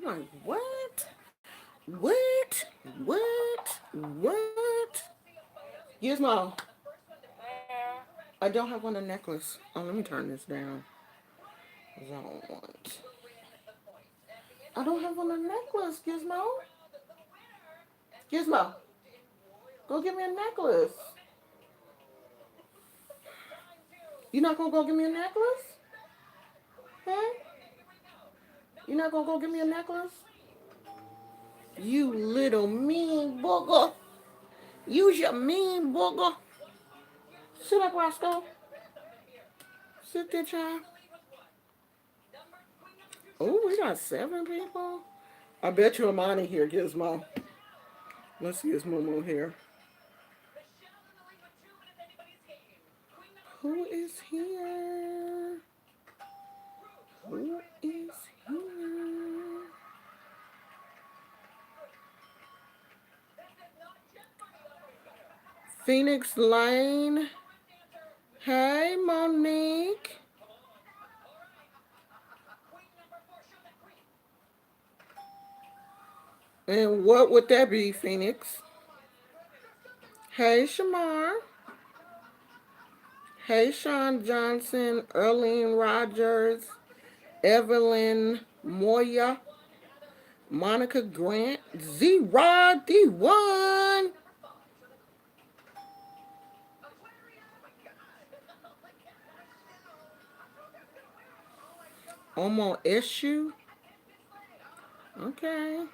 I'm like, what? What? What? What? Gizmo, I don't have on a necklace. Oh, let me turn this down. 'Cause I don't want. I don't have on a necklace, Gizmo. Gizmo, go get me a necklace. You not gonna go get me a necklace? Hey? You not gonna go get me a necklace? You little mean booger. Use your mean booger. Sit up, Roscoe. Sit there, child. Oh, we got 7 people. I bet you Amani here, Gizmo. Let's see his moo here. Who is here? Who is here? Phoenix Lane. Hey, Monique. And what would that be, Phoenix? Hey, Shamar. Hey, Sean Johnson, Erlene Rogers, Evelyn Moya, Monica Grant, Z-Rod D1. Omo Issue. Okay.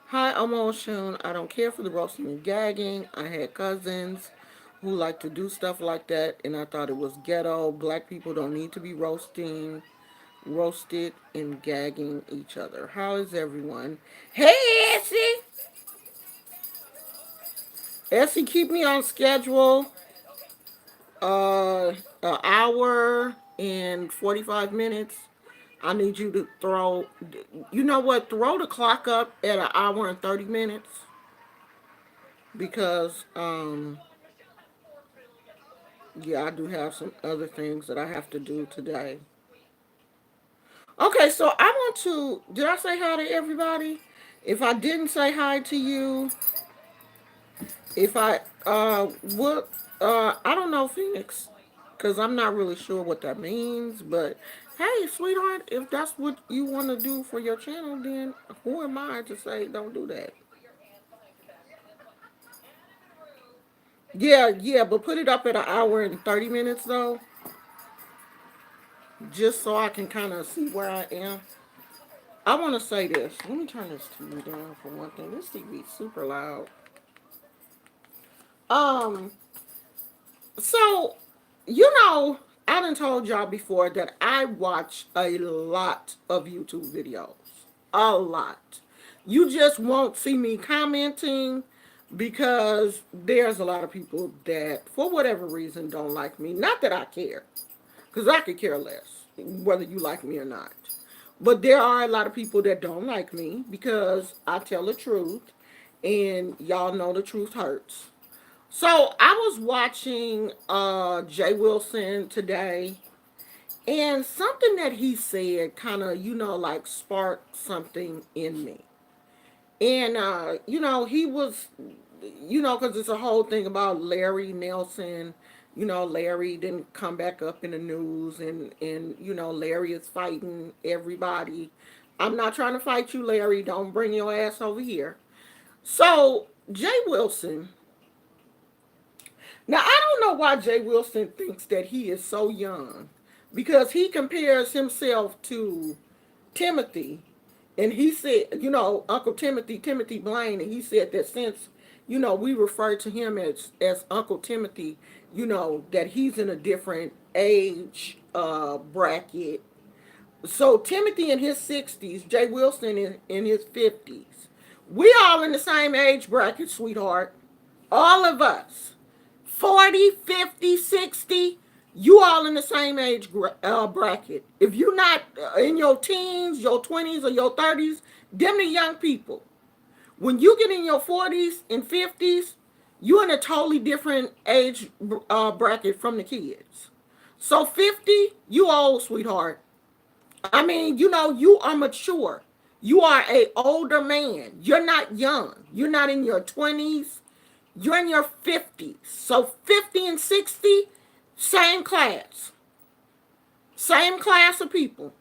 Hi, Omo Shun. I don't care for the roasting and gagging. I had cousins who like to do stuff like that, and I thought it was ghetto. Black people don't need to be roasted and gagging each other. How is everyone? Hey, Essie! Essie, keep me on schedule. An hour and 45 minutes. I need you to throw, you know what? Throw the clock up at an hour and 30 minutes because, yeah, I do have some other things that I have to do today. Okay, so I want to, did I say hi to everybody? If I didn't say hi to you, if I, what, I don't know, Phoenix, because I'm not really sure what that means, but hey, sweetheart, if that's what you want to do for your channel, then who am I to say don't do that? Yeah, yeah, but put it up at an hour and 30 minutes though, just so I can kind of see where I am. I want to say this. Let me turn this TV down for one thing. This TV is super loud. Um, so, I done told y'all before that I watch a lot of YouTube videos. A lot. You just won't see me commenting because there's a lot of people that, for whatever reason, don't like me. Not that I care, because I could care less whether you like me or not. But there are a lot of people that don't like me because I tell the truth, and y'all know the truth hurts. So I was watching Jay Wilson today, and something that he said kind of, like sparked something in me. And, he was, because it's a whole thing about Larry Nelson. Larry didn't come back up in the news, and Larry is fighting everybody. I'm not trying to fight you, Larry. Don't bring your ass over here. So, Jay Wilson. Now, I don't know why Jay Wilson thinks that he is so young because he compares himself to Timothy. And he said, Uncle Timothy Blaine, and he said that since, we refer to him as Uncle Timothy, that he's in a different age bracket. So Timothy in his 60s, Jay Wilson in his 50s. We all in the same age bracket, sweetheart. All of us. 40, 50, 60, you all in the same age bracket. If you're not in your teens, your 20s, or your 30s, them the young people. When you get in your 40s and 50s, you're in a totally different age bracket from the kids. So 50, you old, sweetheart. I mean, you are mature. You are a older man. You're not young. You're not in your 20s. You're in your 50s. So 50 and 60, same class. Same class of people.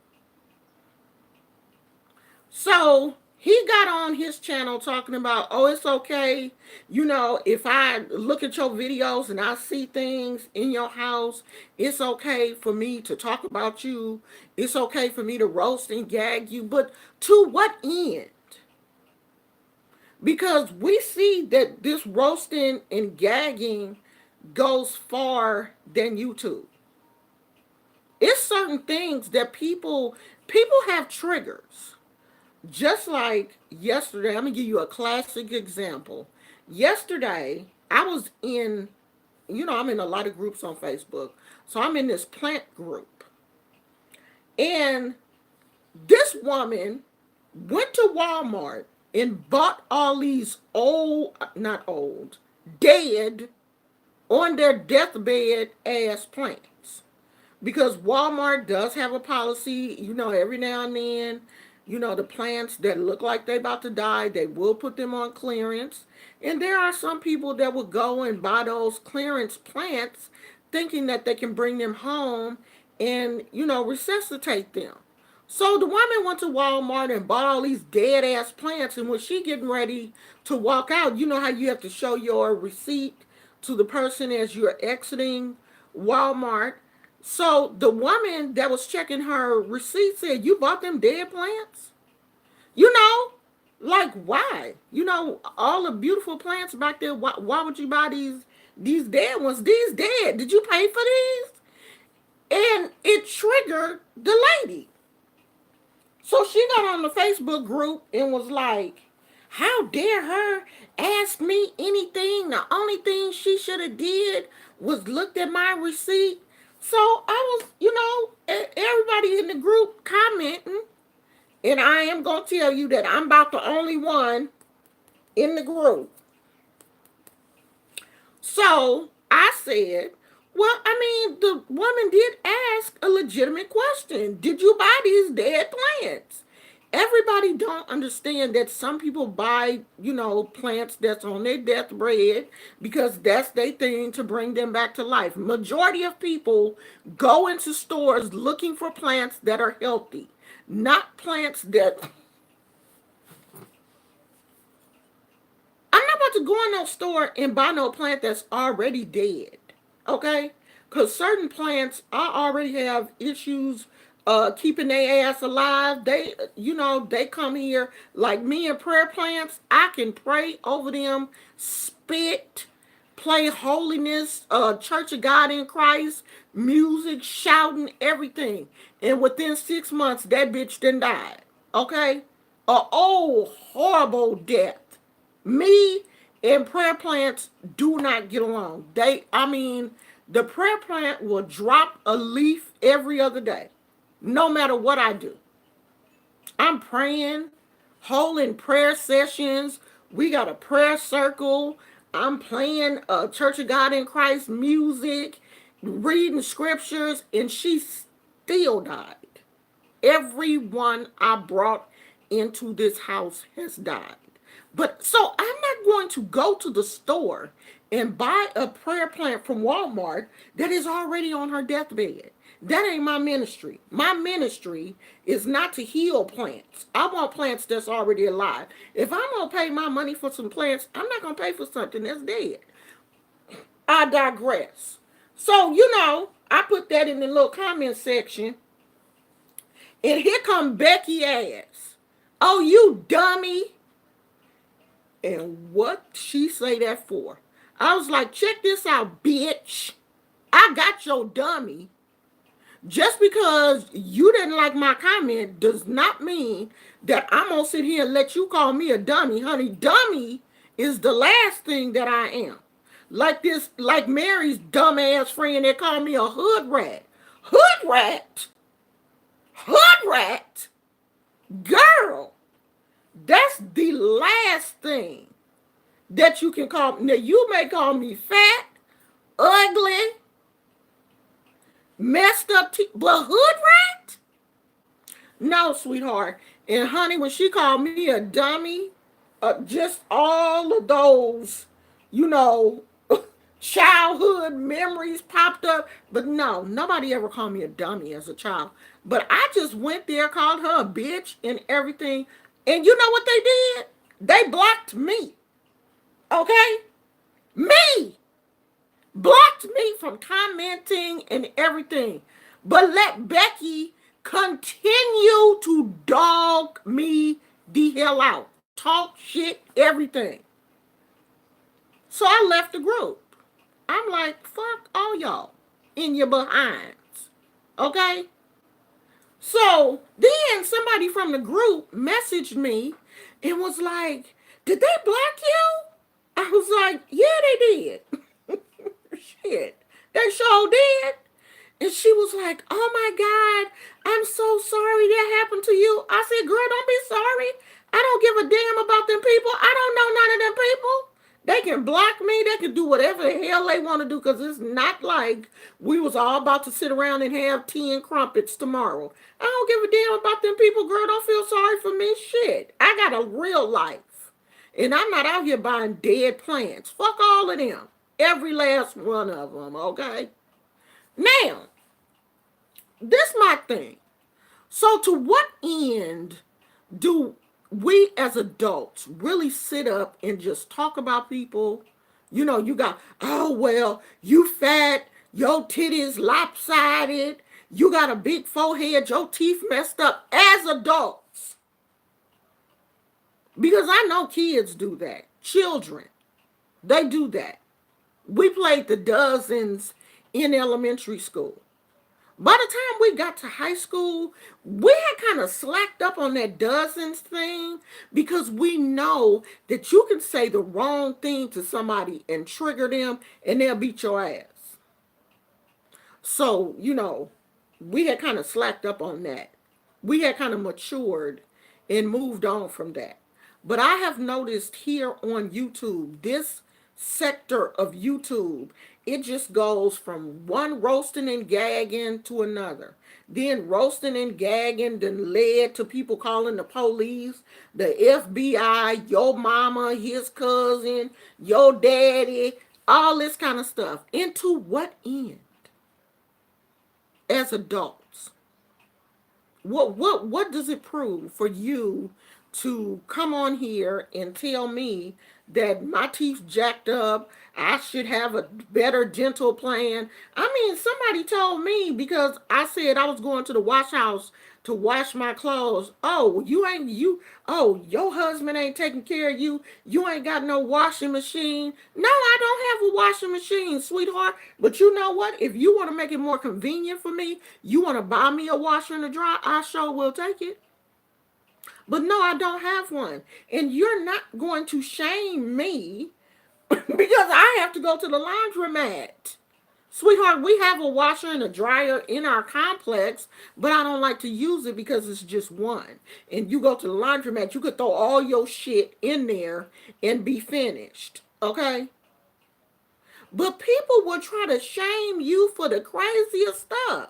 So he got on his channel talking about, oh, it's okay. If I look at your videos and I see things in your house, it's okay for me to talk about you. It's okay for me to roast and gag you. But to what end? Because we see that this roasting and gagging goes far than YouTube. It's certain things that people have triggers. Just like yesterday, I'm gonna give you a classic example. Yesterday, I was in, I'm in a lot of groups on Facebook. So I'm in this plant group. And this woman went to Walmart and bought all these old, not old, dead, on their deathbed ass plants. Because Walmart does have a policy, every now and then, the plants that look like they're about to die, they will put them on clearance. And there are some people that will go and buy those clearance plants thinking that they can bring them home and, resuscitate them. So the woman went to Walmart and bought all these dead ass plants, and when she getting ready to walk out, you know how you have to show your receipt to the person as you're exiting Walmart. So the woman that was checking her receipt said, "You bought them dead plants? You know, like why? All the beautiful plants back there. Why would you buy these dead ones? These dead? Did you pay for these?" And it triggered the lady. So she got on the Facebook group and was like, how dare her ask me anything? The only thing she should have did was looked at my receipt. So I was, everybody in the group commenting. And I am going to tell you that I'm about the only one in the group. So I said, well, I mean, the woman did ask a legitimate question. Did you buy these dead plants? Everybody don't understand that some people buy, plants that's on their deathbed because that's their thing to bring them back to life. Majority of people go into stores looking for plants that are healthy, not plants that I'm not about to go in no store and buy no plant that's already dead. Okay? Because certain plants, I already have issues keeping their ass alive. They come here like me and prayer plants. I can pray over them, spit, play holiness, Church of God in Christ, music, shouting, everything. And within 6 months, that bitch done died. Okay? A old, horrible death. Me and prayer plants do not get along. The prayer plant will drop a leaf every other day, no matter what I do. I'm praying, holding prayer sessions. We got a prayer circle. I'm playing Church of God in Christ music, reading scriptures, and she still died. Everyone I brought into this house has died. But so I'm not going to go to the store and buy a prayer plant from Walmart that is already on her deathbed. That ain't my ministry. My ministry is not to heal plants. I want plants that's already alive. If I'm going to pay my money for some plants, I'm not going to pay for something that's dead. I digress. So, I put that in the little comment section. And here come Becky ass. Oh, you dummy. And what she say that for? I was like, check this out, bitch. I got your dummy. Just because you didn't like my comment does not mean that I'm going to sit here and let you call me a dummy. Honey, dummy is the last thing that I am. Like Mary's dumbass friend that called me a hood rat. Hood rat? Hood rat? Girl, that's the last thing that you can call me. Now, you may call me fat, ugly, messed up, but hood rat? No, sweetheart. And honey, when she called me a dummy, just all of those, you know, childhood memories popped up. But no, nobody ever called me a dummy as a child. But I just went there, called her a bitch and everything. And you know what they did? They blocked me. Okay? Me! Blocked me from commenting and everything. But let Becky continue to dog me the hell out. Talk shit, everything. So I left the group. I'm like, fuck all y'all in your behinds. Okay? So then somebody from the group messaged me and was like, did they block you? I was like, yeah, they did. Shit. They sure did. And she was like, oh my God, I'm so sorry that happened to you. I said, girl, don't be sorry. I don't give a damn about them people. I don't know none of them people. They can block me. They can do whatever the hell they want to do because it's not like we was all about to sit around and have tea and crumpets tomorrow. I don't give a damn about them people, girl. Don't feel sorry for me. Shit. I got a real life. And I'm not out here buying dead plants. Fuck all of them. Every last one of them, okay? Now, this my thing. So to what end do we as adults really sit up and just talk about people? You know, you got, oh, well, you fat, your titties lopsided, you got a big forehead, your teeth messed up as adults. Because I know kids do that. Children, they do that. We played the dozens in elementary school. By the time we got to high school, we had kind of slacked up on that dozens thing because we know that you can say the wrong thing to somebody and trigger them and they'll beat your ass. So, we had kind of slacked up on that. We had kind of matured and moved on from that. But I have noticed here on YouTube, this sector of YouTube, it just goes from one roasting and gagging to another. Then roasting and gagging then led to people calling the police, the FBI, your mama, his cousin, your daddy, all this kind of stuff. Into what end? As adults, what does it prove for you to come on here and tell me that my teeth jacked up, I should have a better dental plan? I mean, somebody told me because I said I was going to the wash house to wash my clothes. Oh, your husband ain't taking care of you. You ain't got no washing machine. No, I don't have a washing machine, sweetheart. But you know what? If you want to make it more convenient for me, you want to buy me a washer and a dryer, I sure will take it. But no, I don't have one. And you're not going to shame me because I have to go to the laundromat. Sweetheart, we have a washer and a dryer in our complex, but I don't like to use it because it's just one. And you go to the laundromat, you could throw all your shit in there and be finished. Okay? But people will try to shame you for the craziest stuff.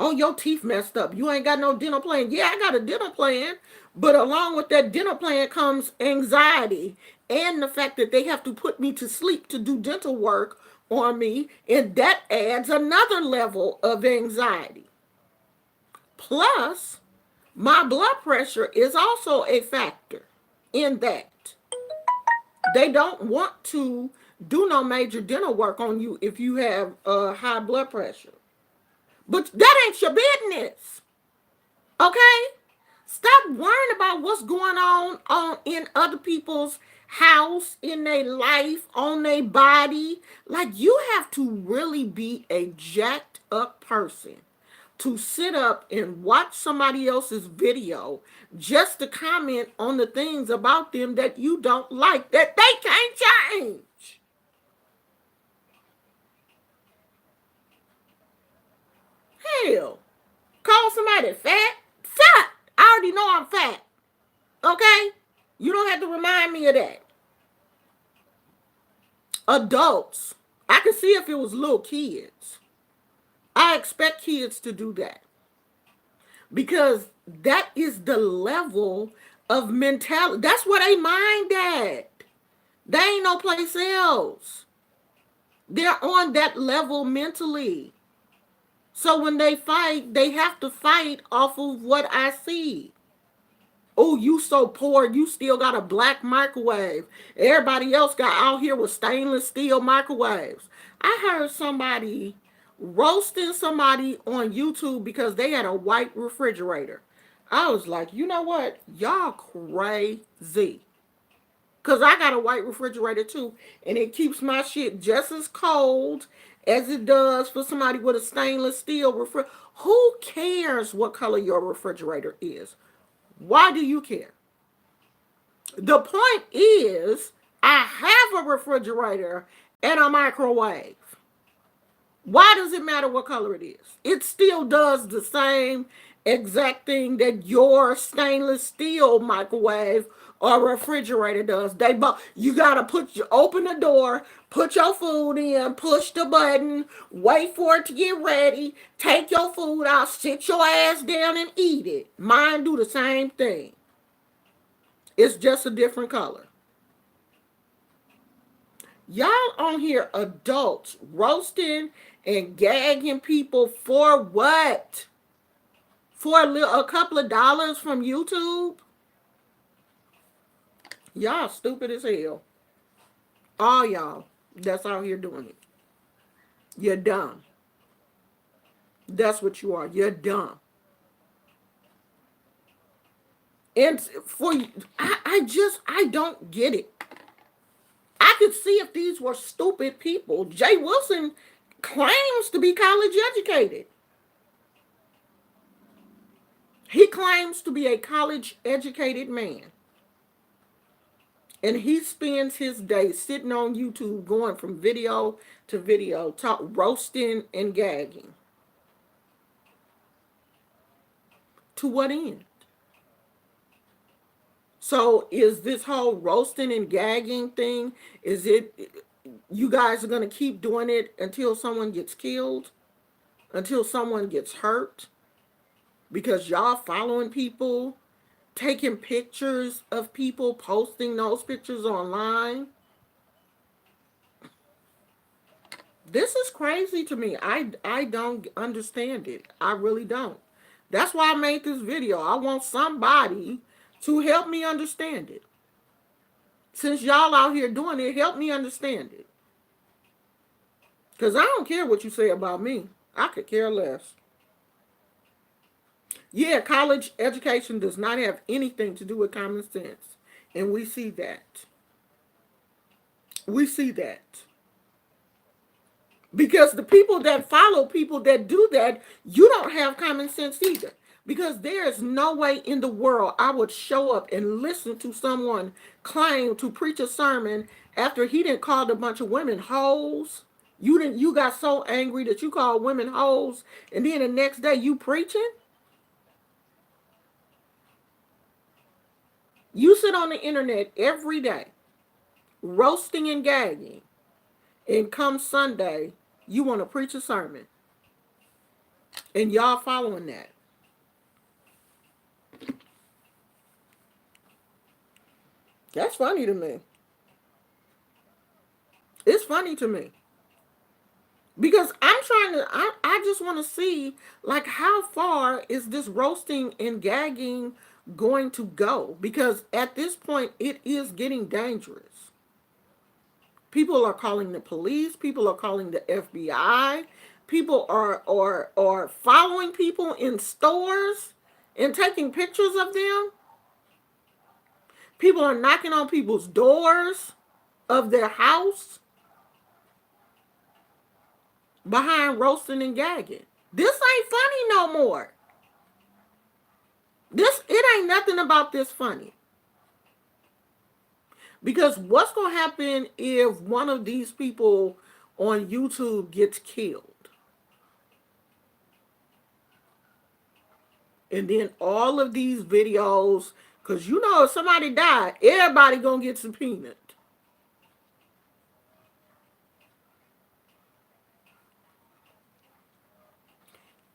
Oh, your teeth messed up. You ain't got no dental plan. Yeah, I got a dental plan. But along with that dental plan comes anxiety and the fact that they have to put me to sleep to do dental work on me. And that adds another level of anxiety. Plus, my blood pressure is also a factor in that. They don't want to do no major dental work on you if you have high blood pressure. But that ain't your business. Okay? Stop worrying about what's going on in other people's house, in their life, on their body. Like, you have to really be a jacked up person to sit up and watch somebody else's video just to comment on the things about them that you don't like, that they can't change. Hell, call somebody fat? Fat! I already know I'm fat. Okay? You don't have to remind me of that. Adults, I can see if it was little kids. I expect kids to do that. because that is the level of mentality. That's where they mind at. They ain't no place else. They're on that level mentally. So when they fight, they have to fight off of what I see. Oh, you so poor, you still got a black microwave. Everybody else got out here with stainless steel microwaves. I heard somebody roasting somebody on YouTube because they had a white refrigerator. I was like, you know what? Y'all crazy. Because I got a white refrigerator too, and it keeps my shit just as cold as it does for somebody with a stainless steel refrigerator. Who cares what color your refrigerator is? Why do you care? The point is, I have a refrigerator and a microwave. Why does it matter what color it is? It still does the same exact thing that your stainless steel microwave or refrigerator does. They both, you gotta open the door, put your food in, push the button, wait for it to get ready, take your food out, sit your ass down and eat it. Mine do the same thing. It's just a different color. Y'all on here adults roasting and gagging people for what? For a couple of dollars from YouTube? Y'all stupid as hell. All y'all that's out here doing it. You're dumb. That's what you are. You're dumb. And for I don't get it. I could see if these were stupid people. Jay Wilson claims to be college educated. He claims to be a college educated man. And he spends his day sitting on YouTube going from video to video, roasting and gagging. To what end? So is this whole roasting and gagging thing, is it, you guys are going to keep doing it until someone gets killed? Until someone gets hurt? Because y'all following people, taking pictures of people, posting those pictures online? This is crazy to me. I don't understand it. I really don't. That's why I made this video. I want somebody to help me understand it. Since y'all out here doing it, help me understand it. Because I don't care what you say about me. I could care less. Yeah, college education does not have anything to do with common sense. And we see that. We see that. Because the people that follow people that do that, you don't have common sense either. Because there is no way in the world I would show up and listen to someone claim to preach a sermon after he didn't call a bunch of women hoes. You got so angry that you called women hoes, and then the next day you preaching? You sit on the internet every day, roasting and gagging, and come Sunday, you want to preach a sermon. And y'all following that. That's funny to me. It's funny to me. Because I just want to see, like, how far is this roasting and gagging going to go? Because at this point, it is getting dangerous. People are calling the police. People are calling the FBI. People are following people in stores and taking pictures of them. People are knocking on people's doors of their house behind roasting and gagging. This ain't funny no more. It ain't nothing about this funny. Because what's gonna happen if one of these people on YouTube gets killed? And then all of these videos, because you know if somebody died, everybody gonna get subpoenaed.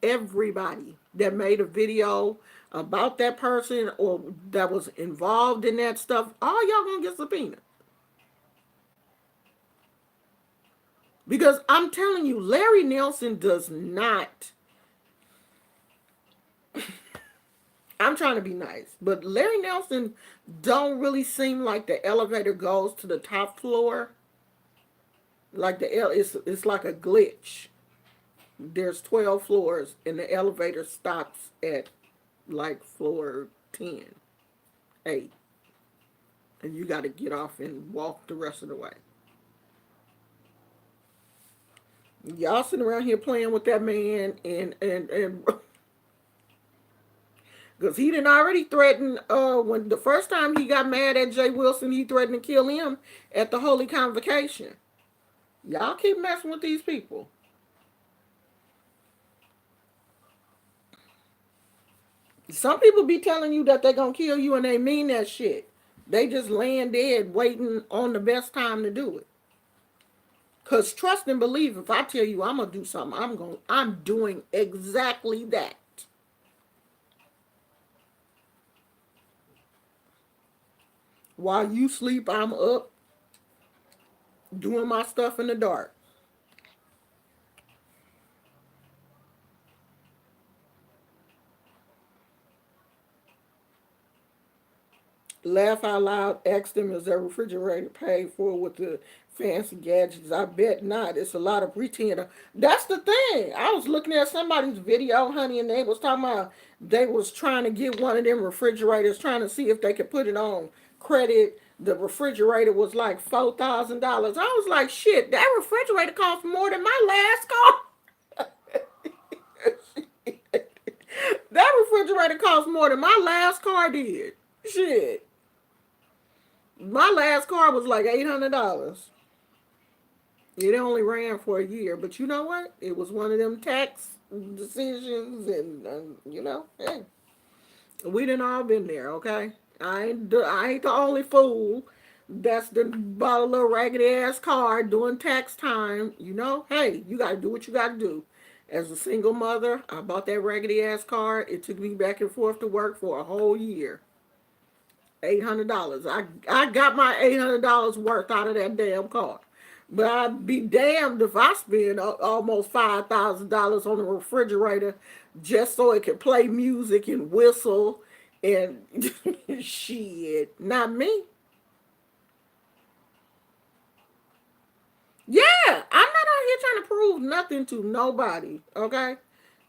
Everybody. that made a video about that person or that was involved in that stuff, all y'all gonna get subpoenaed. Because I'm telling you, Larry Nelson does not. I'm trying to be nice, but Larry Nelson don't really seem like the elevator goes to the top floor. Like it's like a glitch. There's 12 floors, and the elevator stops at like floor 10, 8, and you got to get off and walk the rest of the way. Y'all sitting around here playing with that man, and because he didn't already threaten. When the first time he got mad at Jay Wilson, he threatened to kill him at the Holy Convocation. Y'all keep messing with these people. Some people be telling you that they gonna kill you and they mean that shit. They just laying dead waiting on the best time to do it. Cause trust and believe, if I tell you I'm gonna do something, I'm doing exactly that. While you sleep, I'm up doing my stuff in the dark. Laugh out loud, ask them, is their refrigerator paid for with the fancy gadgets? I bet not. It's a lot of pretender. That's the thing. I was looking at somebody's video, honey, and they was talking about they was trying to get one of them refrigerators, trying to see if they could put it on credit. The refrigerator was like $4,000. I was like, shit, that refrigerator cost more than my last car. That refrigerator cost more than my last car did. Shit. My last car was like $800. It only ran for a year, but you know what? It was one of them tax decisions, and hey, we done all been there. Okay, I ain't the only fool that's the bought a little raggedy ass car doing tax time. Hey, you gotta do what you gotta do. As a single mother, I bought that raggedy ass car. It took me back and forth to work for a whole year. $800. I got my $800 worth out of that damn car. But I'd be damned if I spend almost $5,000 on a refrigerator just so it can play music and whistle and shit. Not me. Yeah, I'm not out here trying to prove nothing to nobody. Okay,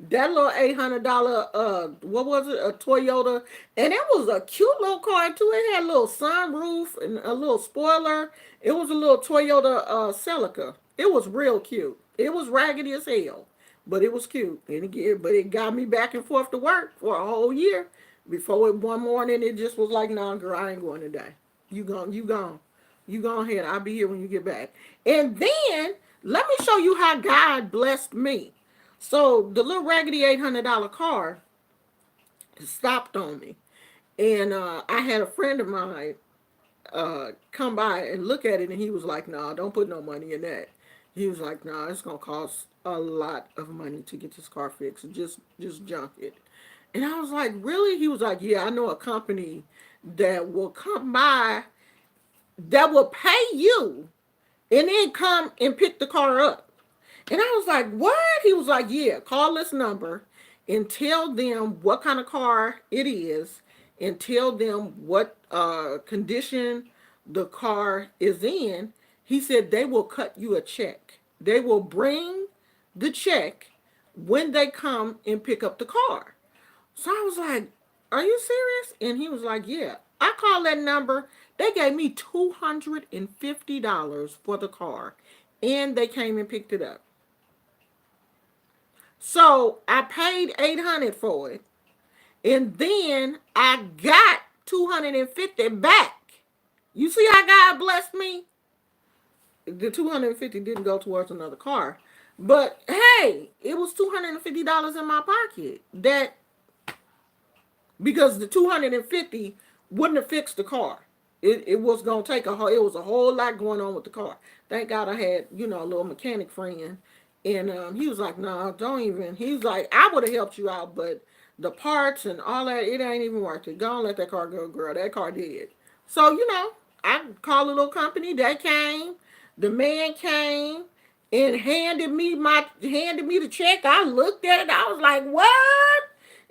that little $800, what was it? A Toyota, and it was a cute little car too. It had a little sunroof and a little spoiler. It was a little Toyota Celica. It was real cute. It was raggedy as hell, but it was cute. But it got me back and forth to work for a whole year. Before it one morning, it just was like, "Nah, girl, I ain't going today. You go ahead. I'll be here when you get back." And then let me show you how God blessed me. So the little raggedy $800 car stopped on me, and I had a friend of mine come by and look at it, and he was like, "Nah, don't put no money in that." He was like, "Nah, it's gonna cost a lot of money to get this car fixed. Just junk it." And I was like, "Really?" He was like, "Yeah, I know a company that will come by that will pay you and then come and pick the car up." And I was like, "What?" He was like, "Yeah, call this number and tell them what kind of car it is and tell them what condition the car is in." He said they will cut you a check. They will bring the check when they come and pick up the car. So I was like, "Are you serious?" And he was like, "Yeah." I called that number. They gave me $250 for the car, and they came and picked it up. So I paid 800 for it, and then I got 250 back. You see how God blessed me? The 250 didn't go towards another car, but hey, it was $250 in my pocket. That because the 250 wouldn't have fixed the car. It was gonna take a whole. It was a whole lot going on with the car. Thank God I had a little mechanic friend, and he was like, "No, don't even." He was like, "I would have helped you out, but the parts and all that, it ain't even worth it. Go and let that car go, girl. That car did. So, I called a little company. They came. The man came and handed me the check. I looked at it. I was like, what?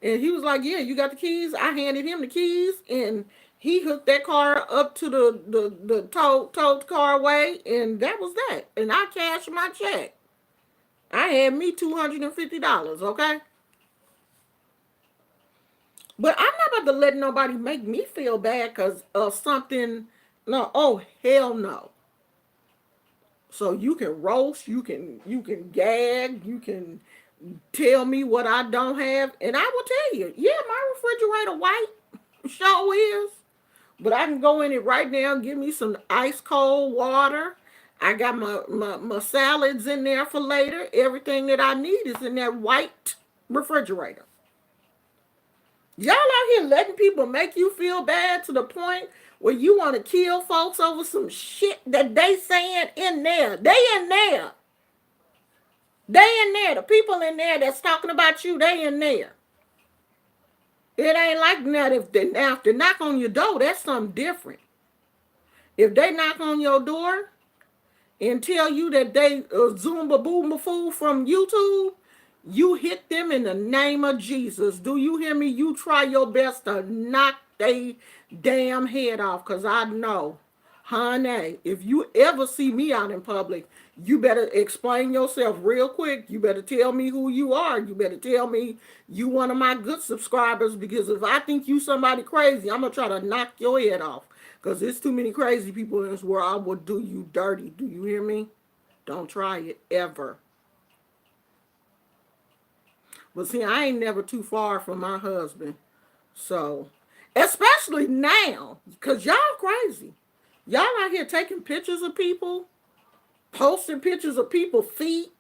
And he was like, yeah, you got the keys. I handed him the keys, and he hooked that car up to the towed car away, and that was that. And I cashed my check. I had me $250, okay? But I'm not about to let nobody make me feel bad because of something. No, oh hell no. So you can roast, you can gag, you can tell me what I don't have, and I will tell you. Yeah, my refrigerator white, sure is. But I can go in it right now, give me some ice cold water. I got my salads in there for later. Everything that I need is in that white refrigerator. Y'all out here letting people make you feel bad to the point where you want to kill folks over some shit that they saying in there. They in there. They in there. The people in there that's talking about you, they in there. It ain't like that if they knock on your door, that's something different. If they knock on your door and tell you that they Zumba Boomba Fool from YouTube, you hit them in the name of Jesus. Do you hear me? You try your best to knock they damn head off, because I know, honey, if you ever see me out in public, you better explain yourself real quick. You better tell me who you are. You better tell me you one of my good subscribers, because if I think you somebody crazy, I'm going to try to knock your head off. Because there's too many crazy people in this world. I will do you dirty. Do you hear me? Don't try it ever. But see, I ain't never too far from my husband. So, especially now, because y'all crazy. Y'all out here taking pictures of people, posting pictures of people's feet,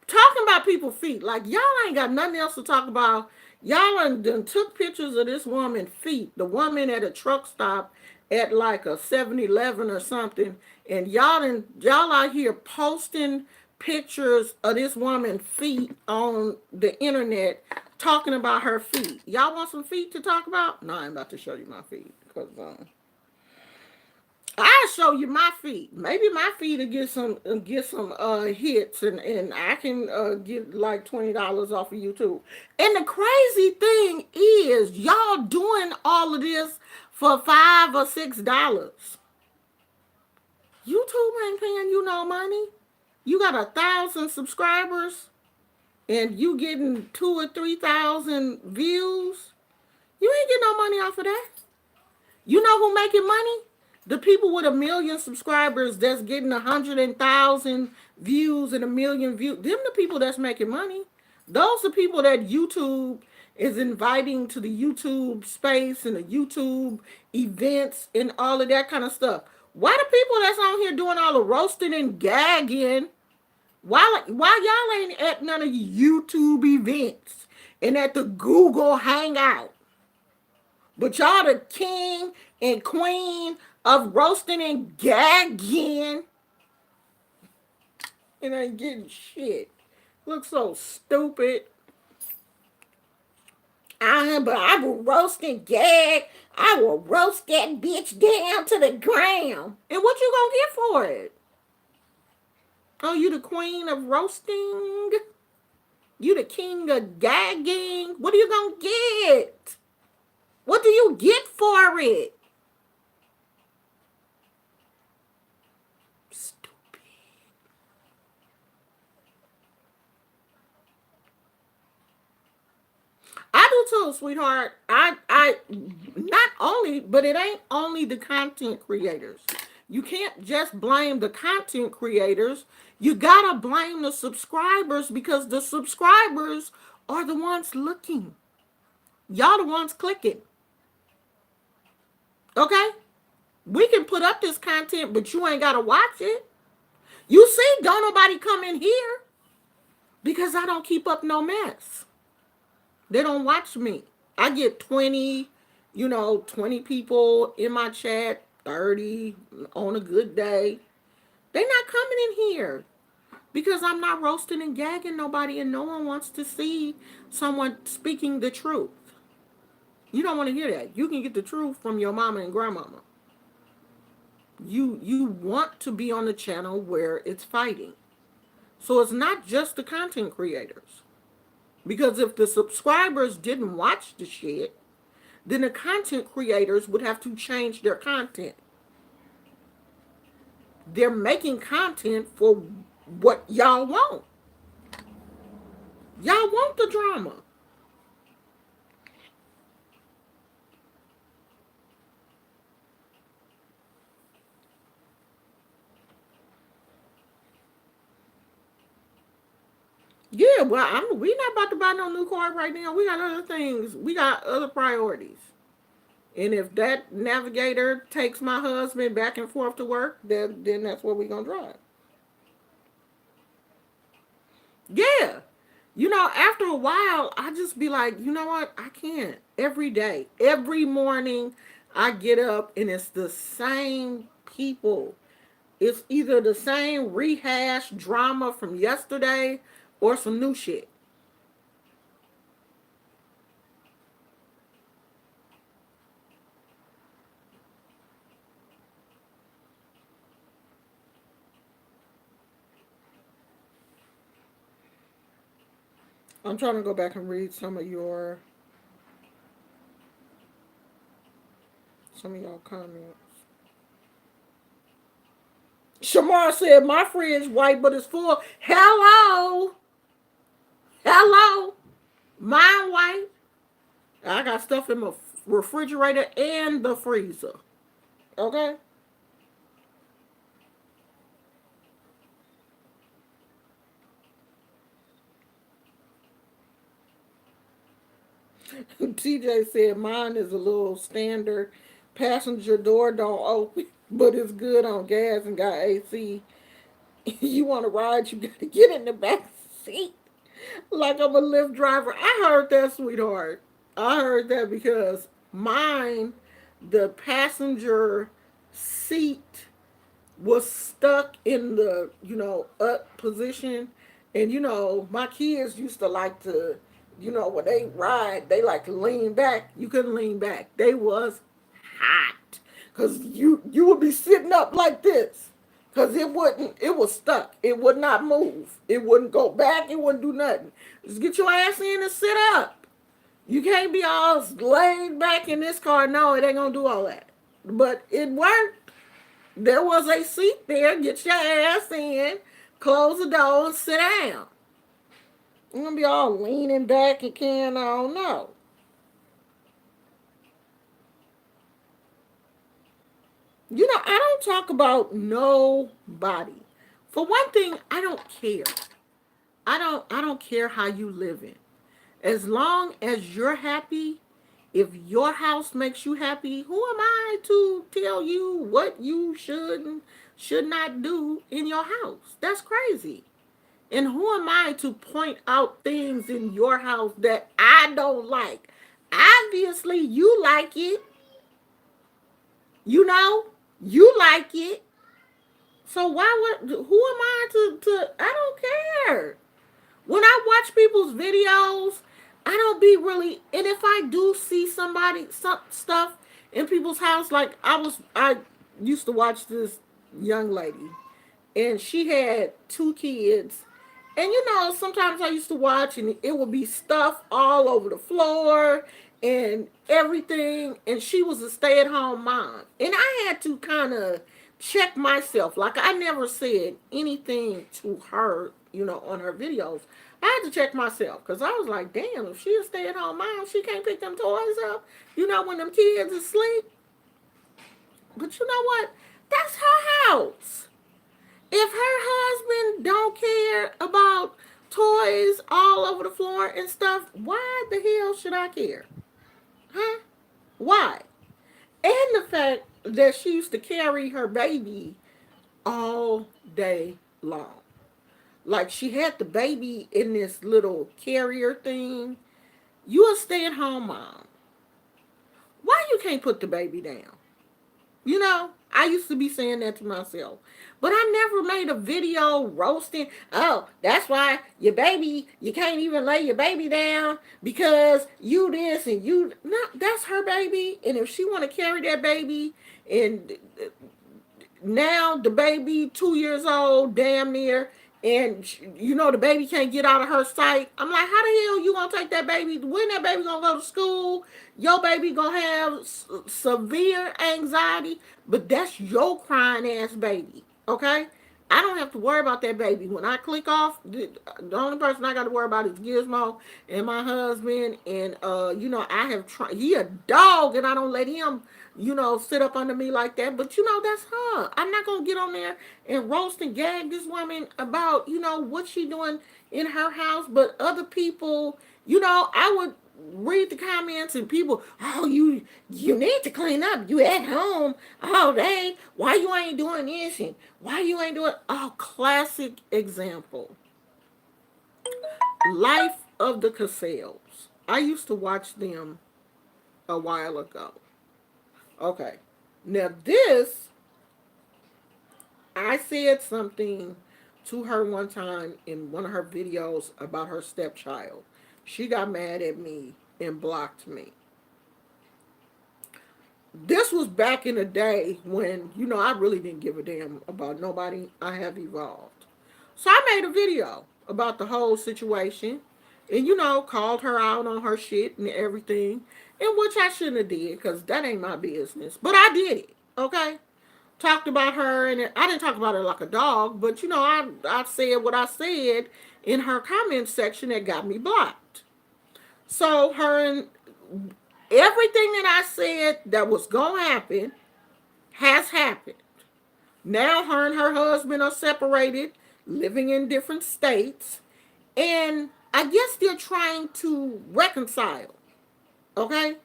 talking about people's feet. Like, y'all ain't got nothing else to talk about. Y'all done took pictures of this woman's feet, the woman at a truck stop at like a 7-Eleven or something, and y'all out here posting pictures of this woman's feet on the internet, talking about her feet. Y'all want some feet to talk about? No, I ain't about to show you my feet, because I'll show you my feet. Maybe my feet will get some hits, and I can get like $20 off of YouTube. And the crazy thing is, y'all doing all of this for $5 or $6. YouTube ain't paying you no money. You got 1,000 subscribers, and you getting 2 or 3 thousand views. You ain't getting no money off of that. You know who making money? The people with 1 million subscribers that's getting 100,000 views and 1 million views. Them the people that's making money. Those are people that YouTube is inviting to the YouTube space and the YouTube events and all of that kind of stuff. Why the people that's on here doing all the roasting and gagging? Why y'all ain't at none of YouTube events and at the Google Hangout? But y'all the king and queen of roasting and gagging and ain't getting shit. Look so stupid. But I will roast and gag. I will roast that bitch down to the ground. And what you gonna get for it? Oh, you the queen of roasting? You the king of gagging? What are you gonna get? What do you get for it? Stupid. I do too, sweetheart. I not only, but it ain't only the content creators. You can't just blame the content creators. You gotta blame the subscribers, because the subscribers are the ones looking. Y'all the ones clicking. Okay? We can put up this content, but you ain't gotta watch it. You see, don't nobody come in here because I don't keep up no mess. They don't watch me. I get 20 people in my chat, 30 on a good day. They not coming in here. Because I'm not roasting and gagging nobody, and no one wants to see someone speaking the truth. You don't want to hear that. You can get the truth from your mama and grandmama. You want to be on the channel where it's fighting. So it's not just the content creators. Because if the subscribers didn't watch the shit, then the content creators would have to change their content. They're making content for what y'all want. Y'all want the drama. Yeah, well, we not about to buy no new car right now. We got other things. We got other priorities. And if that navigator takes my husband back and forth to work, then that's where we gonna drive. Yeah. After a while, I just be like, you know what? I can't. Every day, every morning, I get up and it's the same people. It's either the same rehash drama from yesterday or some new shit. I'm trying to go back and read some of y'all comments. Shamar said, my fridge white, but it's full. Hello. Hello. Mine white. I got stuff in my refrigerator and the freezer. Okay? TJ said, mine is a little standard. Passenger door don't open, but it's good on gas and got AC. You want to ride, you got to get in the back seat like I'm a Lyft driver. I heard that, sweetheart. I heard that because mine, the passenger seat was stuck in the, up position. And, my kids used to like to, when they ride, they like to lean back. You couldn't lean back. They was hot. Because you would be sitting up like this. Because it was stuck. It would not move. It wouldn't go back. It wouldn't do nothing. Just get your ass in and sit up. You can't be all laid back in this car. No, it ain't going to do all that. But it worked. There was a seat there. Get your ass in, close the door, and sit down. You're going to be all leaning back and carrying on. No. I don't talk about nobody. For one thing, I don't care. I don't care how you living. As long as you're happy, if your house makes you happy, who am I to tell you what you should not do in your house? That's crazy. And who am I to point out things in your house that I don't like? Obviously, you like it. You know, you like it. So why would who am I to I don't care. When I watch people's videos, I don't be really, and if I do see some stuff in people's house, like I used to watch this young lady, and she had two kids. And sometimes I used to watch and it would be stuff all over the floor and everything. And she was a stay at home mom. And I had to kind of check myself. Like, I never said anything to her, on her videos. I had to check myself because I was like, damn, if she a stay at home mom, she can't pick them toys up, when them kids asleep. But you know what? That's her house. If her husband don't care about toys all over the floor and stuff, why the hell should I care? Huh? Why? And the fact that she used to carry her baby all day long. Like, she had the baby in this little carrier thing. You a stay-at-home mom. Why you can't put the baby down? I used to be saying that to myself. But I never made a video roasting. Oh, that's why your baby, you can't even lay your baby down because you this and you. No, that's her baby. And if she want to carry that baby and now the baby 2 years old, damn near, and the baby can't get out of her sight. I'm like, how the hell you gonna take that baby? When that baby gonna go to school? Your baby gonna have severe anxiety, but that's your crying ass baby, okay? I don't have to worry about that baby. When I click off, the only person I got to worry about is Gizmo and my husband. And I have tried. He a dog, and I don't let him, sit up under me like that. But that's her. I'm not gonna get on there and roast and gag this woman about what she doing in her house. But other people, I would read the comments and people, oh, you need to clean up. You at home all day. Why you ain't doing this and why you ain't doing? Oh, classic example. Life of the Cassels. I used to watch them a while ago. Okay. Now this, I said something to her one time in one of her videos about her stepchild. She got mad at me and blocked me. This was back in the day when, I really didn't give a damn about nobody. I have evolved. So I made a video about the whole situation and, called her out on her shit and everything, in which I shouldn't have did because that ain't my business. But I did it, okay? Talked about her, and I didn't talk about her like a dog, but, I said what I said in her comment section that got me blocked. So her and everything that I said that was going to happen has happened. Now her and her husband are separated, living in different states, and I guess they're trying to reconcile. Okay?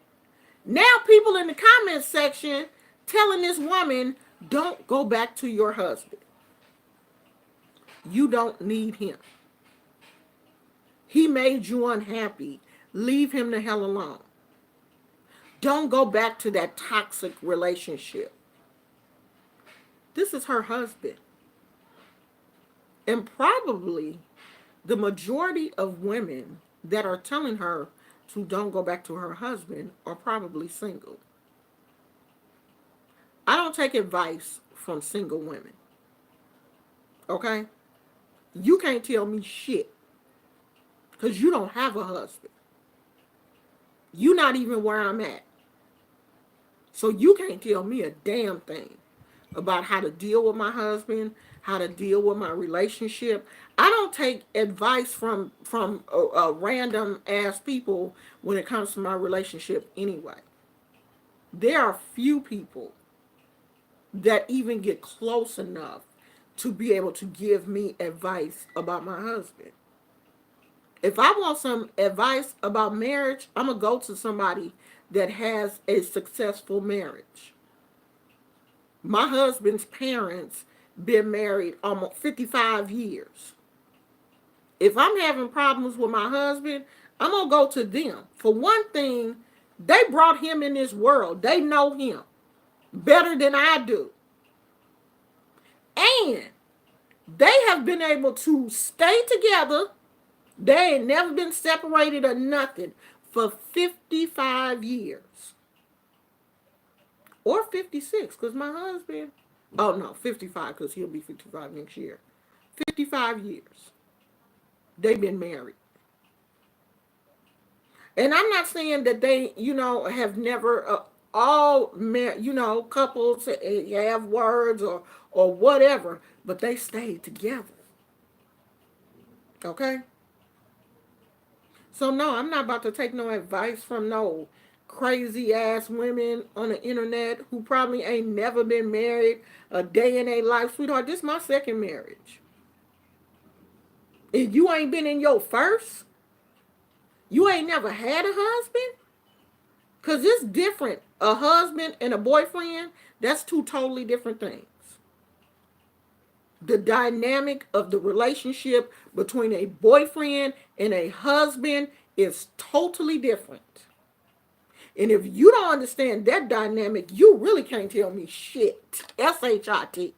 Now people in the comment section telling this woman, don't go back to your husband. You don't need him. He made you unhappy. Leave him the hell alone. Don't go back to that toxic relationship. This is her husband. And probably the majority of women that are telling her to don't go back to her husband are probably single. I don't take advice from single women. Okay? You can't tell me shit because you don't have a husband. You're not even where I'm at. So you can't tell me a damn thing about how to deal with my husband, how to deal with my relationship. I don't take advice from random ass people when it comes to my relationship anyway. There are few people that even get close enough to be able to give me advice about my husband. If I want some advice about marriage, I'm going to go to somebody that has a successful marriage. My husband's parents been married almost 55 years. If I'm having problems with my husband, I'm going to go to them. For one thing, they brought him in this world. They know him better than I do. And they have been able to stay together. They ain't never been separated or nothing for 55 years. Or 56, because my husband, oh no, 55, because he'll be 55 next year. 55 years. They've been married. And I'm not saying that they, have never, couples have words or whatever, but they stayed together. Okay? So no, I'm not about to take no advice from no crazy ass women on the internet who probably ain't never been married a day in their life. Sweetheart, this is my second marriage. If you ain't been in your first, you ain't never had a husband? Because it's different. A husband and a boyfriend, that's two totally different things. The dynamic of the relationship between a boyfriend and a husband is totally different. And if you don't understand that dynamic, you really can't tell me shit. SHIT.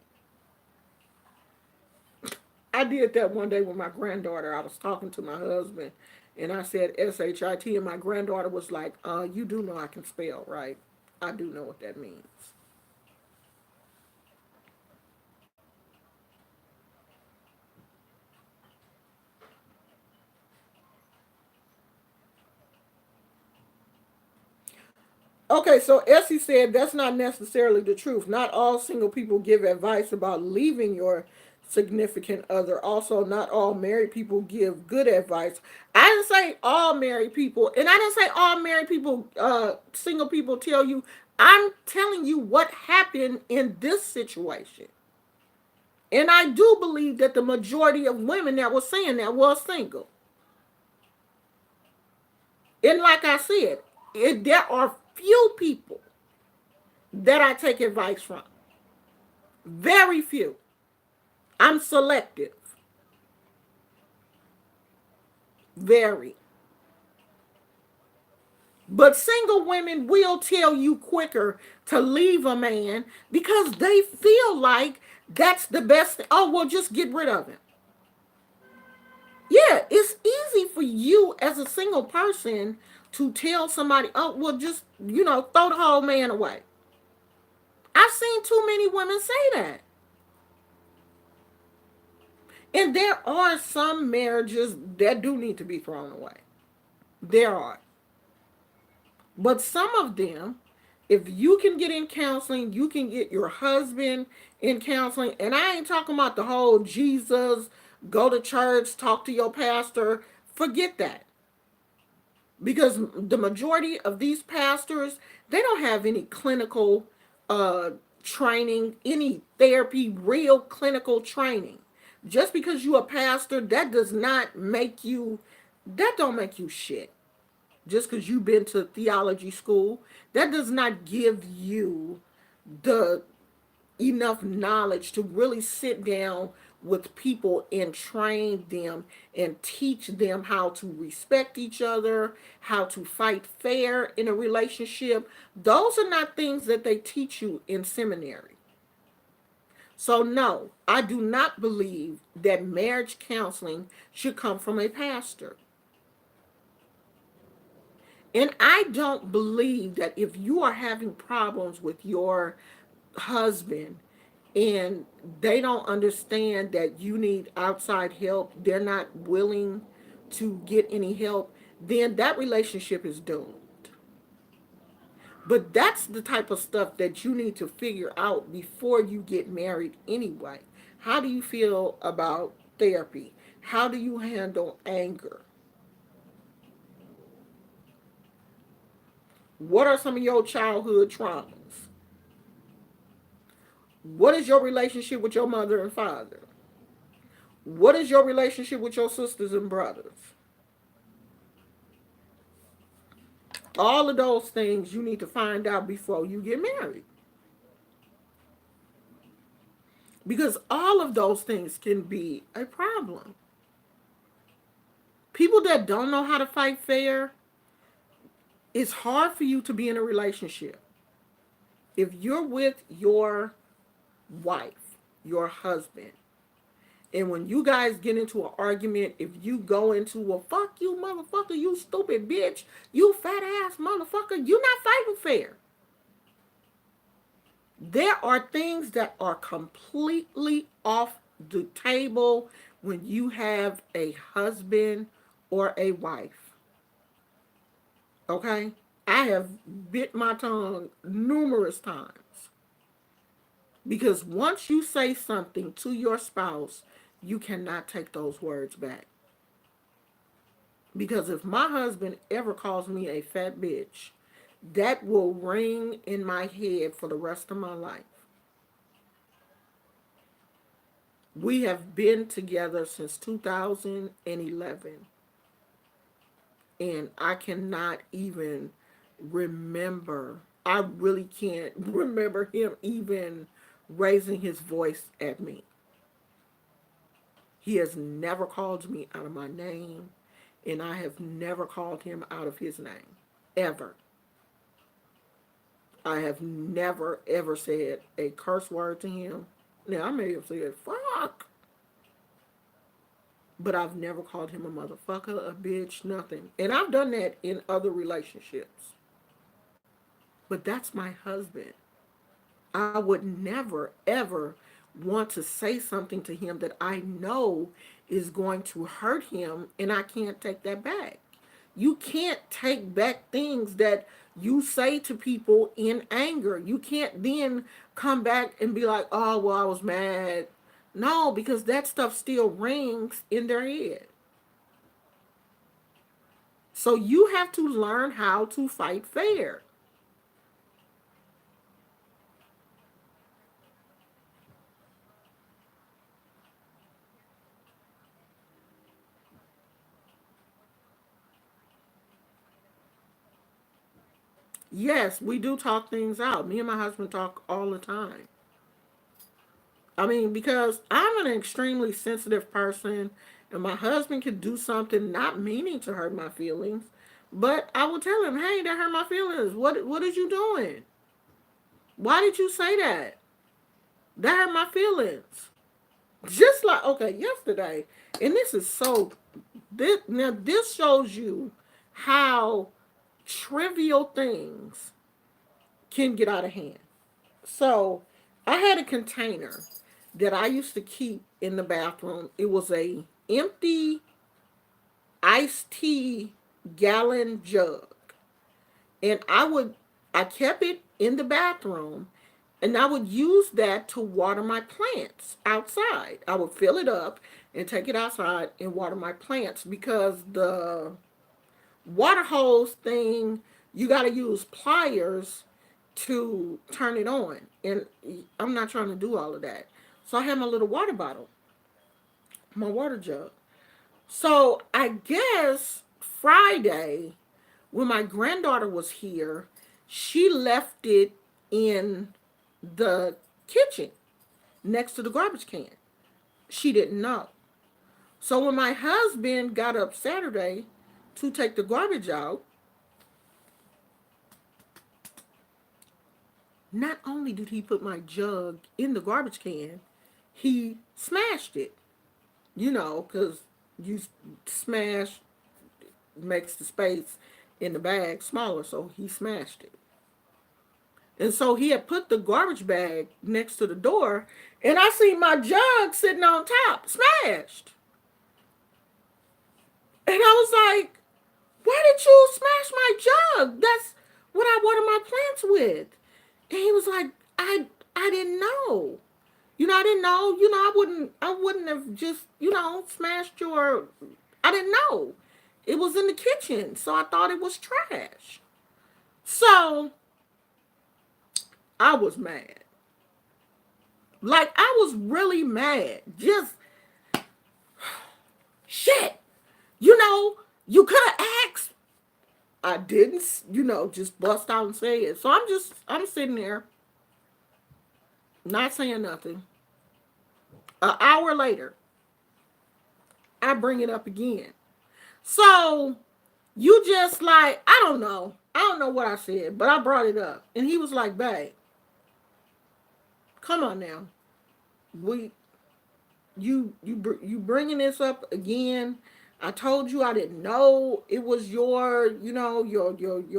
I did that one day with my granddaughter. I was talking to my husband and I said SHIT, and my granddaughter was like, you do know I can spell, right? I do know what that means. Okay, so Essie said that's not necessarily the truth. Not all single people give advice about leaving your significant other. Also, not all married people give good advice. I didn't say all married people, and I didn't say all married people, single people tell you. I'm telling you what happened in this situation. And I do believe that the majority of women that were saying that was single. And like I said, there are few people that I take advice from. Very few. I'm selective. Very. But single women will tell you quicker to leave a man because they feel like that's the best. Oh, well, just get rid of him. Yeah, it's easy for you as a single person to tell somebody, oh, well, just, throw the whole man away. I've seen too many women say that. And there are some marriages that do need to be thrown away. There are. But some of them, if you can get in counseling, you can get your husband in counseling. And I ain't talking about the whole Jesus, go to church, talk to your pastor. Forget that. Because the majority of these pastors, they don't have any clinical uh, training, any therapy, real clinical training. Just because you a pastor, that don't make you shit. Just because you've been to theology school, that does not give you the enough knowledge to really sit down with people and train them and teach them how to respect each other, how to fight fair in a relationship. Those are not things that they teach you in seminary. So, no, I do not believe that marriage counseling should come from a pastor. And I don't believe that if you are having problems with your husband and they don't understand that you need outside help, they're not willing to get any help, then that relationship is doomed. But that's the type of stuff that you need to figure out before you get married anyway. How do you feel about therapy? How do you handle anger? What are some of your childhood traumas? What is your relationship with your mother and father? What is your relationship with your sisters and brothers? All of those things you need to find out before you get married. Because all of those things can be a problem. People that don't know how to fight fair, it's hard for you to be in a relationship. If you're with your wife, your husband, and when you guys get into an argument, if you go into, well, fuck you, motherfucker, you stupid bitch, you fat ass motherfucker, you're not fighting fair. There are things that are completely off the table when you have a husband or a wife. Okay? I have bit my tongue numerous times because once you say something to your spouse, you cannot take those words back. Because if my husband ever calls me a fat bitch, that will ring in my head for the rest of my life. We have been together since 2011, and I cannot even remember. I really can't remember him even raising his voice at me. He has never called me out of my name, and I have never called him out of his name, ever. I have never ever said a curse word to him. Now I may have said fuck, but I've never called him a motherfucker, a bitch, nothing. And I've done that in other relationships. But that's my husband. I would never ever want to say something to him that I know is going to hurt him, and I can't take that back. You can't take back things that you say to people in anger. You can't then come back and be like, oh, well, I was mad. No, because that stuff still rings in their head. So you have to learn how to fight fair. Yes, we do talk things out. Me and my husband talk all the time. I mean, because I'm an extremely sensitive person, and my husband could do something not meaning to hurt my feelings, but I will tell him, "Hey, that hurt my feelings. What is you doing? Why did you say that? That hurt my feelings." Just like okay, yesterday, and this is so. This shows you how trivial things can get out of hand. So, I had a container that I used to keep in the bathroom. It was a empty iced tea gallon jug. And I kept it in the bathroom and I would use that to water my plants outside. I would fill it up and take it outside and water my plants because the water hose thing, you got to use pliers to turn it on. And I'm not trying to do all of that. So I have my little water bottle, my water jug. So I guess Friday, when my granddaughter was here, she left it in the kitchen next to the garbage can. She didn't know. So when my husband got up Saturday to take the garbage out, not only did he put my jug in the garbage can, he smashed it. You know, because you smash makes the space in the bag smaller, so he smashed it. And so he had put the garbage bag next to the door, and I see my jug sitting on top, smashed. And I was like, why did you smash my jug? That's what I water my plants with. And he was like, I didn't know. I didn't know. I wouldn't have just, smashed your I didn't know. It was in the kitchen, so I thought it was trash. So I was mad. Like I was really mad. Just shit. You know, you could have asked. I didn't, just bust out and say it. So I'm sitting there, not saying nothing. An hour later, I bring it up again. So you just like, I don't know. I don't know what I said, but I brought it up. And he was like, babe, come on now. We you bringing this up again. I told you I didn't know it was your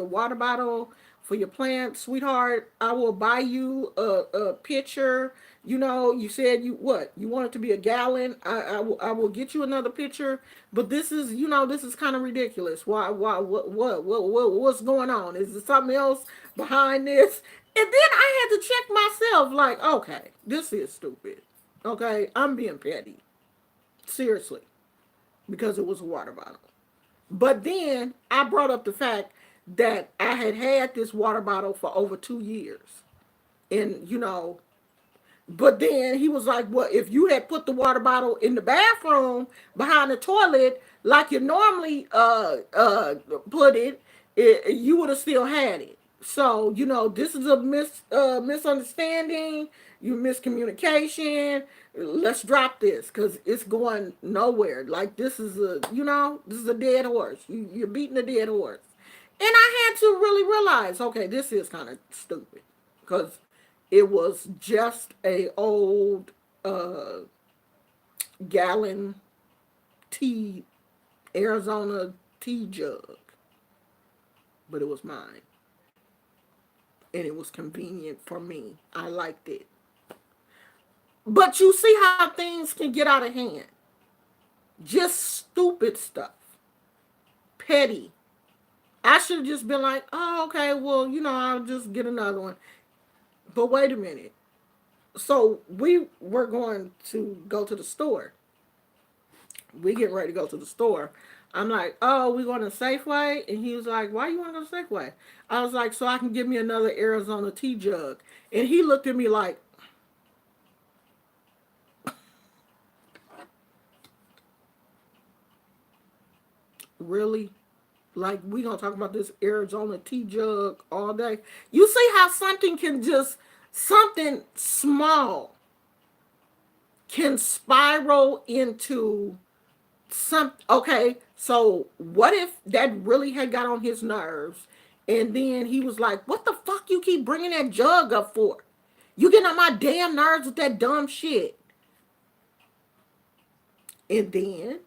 water bottle for your plant, sweetheart. I will buy you a pitcher. You said you want it to be a gallon. I will get you another pitcher. But this is kind of ridiculous. Why what's going on? Is there something else behind this? And then I had to check myself. Like, okay, this is stupid. Okay, I'm being petty. Seriously, because it was a water bottle. But then I brought up the fact that I had this water bottle for over 2 years. And, but then he was like, well, if you had put the water bottle in the bathroom behind the toilet like you normally put it, you would have still had it. So, this is a misunderstanding, miscommunication. Let's drop this because it's going nowhere. Like this is a dead horse. You're beating a dead horse. And I had to really realize, okay, this is kind of stupid because it was just a old uh, gallon tea, Arizona tea jug, but it was mine, and it was convenient for me. I liked it. But you see how things can get out of hand. Just stupid stuff, petty. I should have just been like, oh, okay, well, I'll just get another one. But wait a minute. So we were going to go to the store. We getting ready to go to the store. I'm like, oh, we going to Safeway? And he was like, why you want to go to Safeway? I was like, so I can get me another Arizona tea jug. And he looked at me like, really? Like, we going to talk about this Arizona tea jug all day? You see how something can just, something small can spiral into some. Okay, so what if that really had got on his nerves, and then he was like, what the fuck you keep bringing that jug up for? You getting on my damn nerves with that dumb shit. And then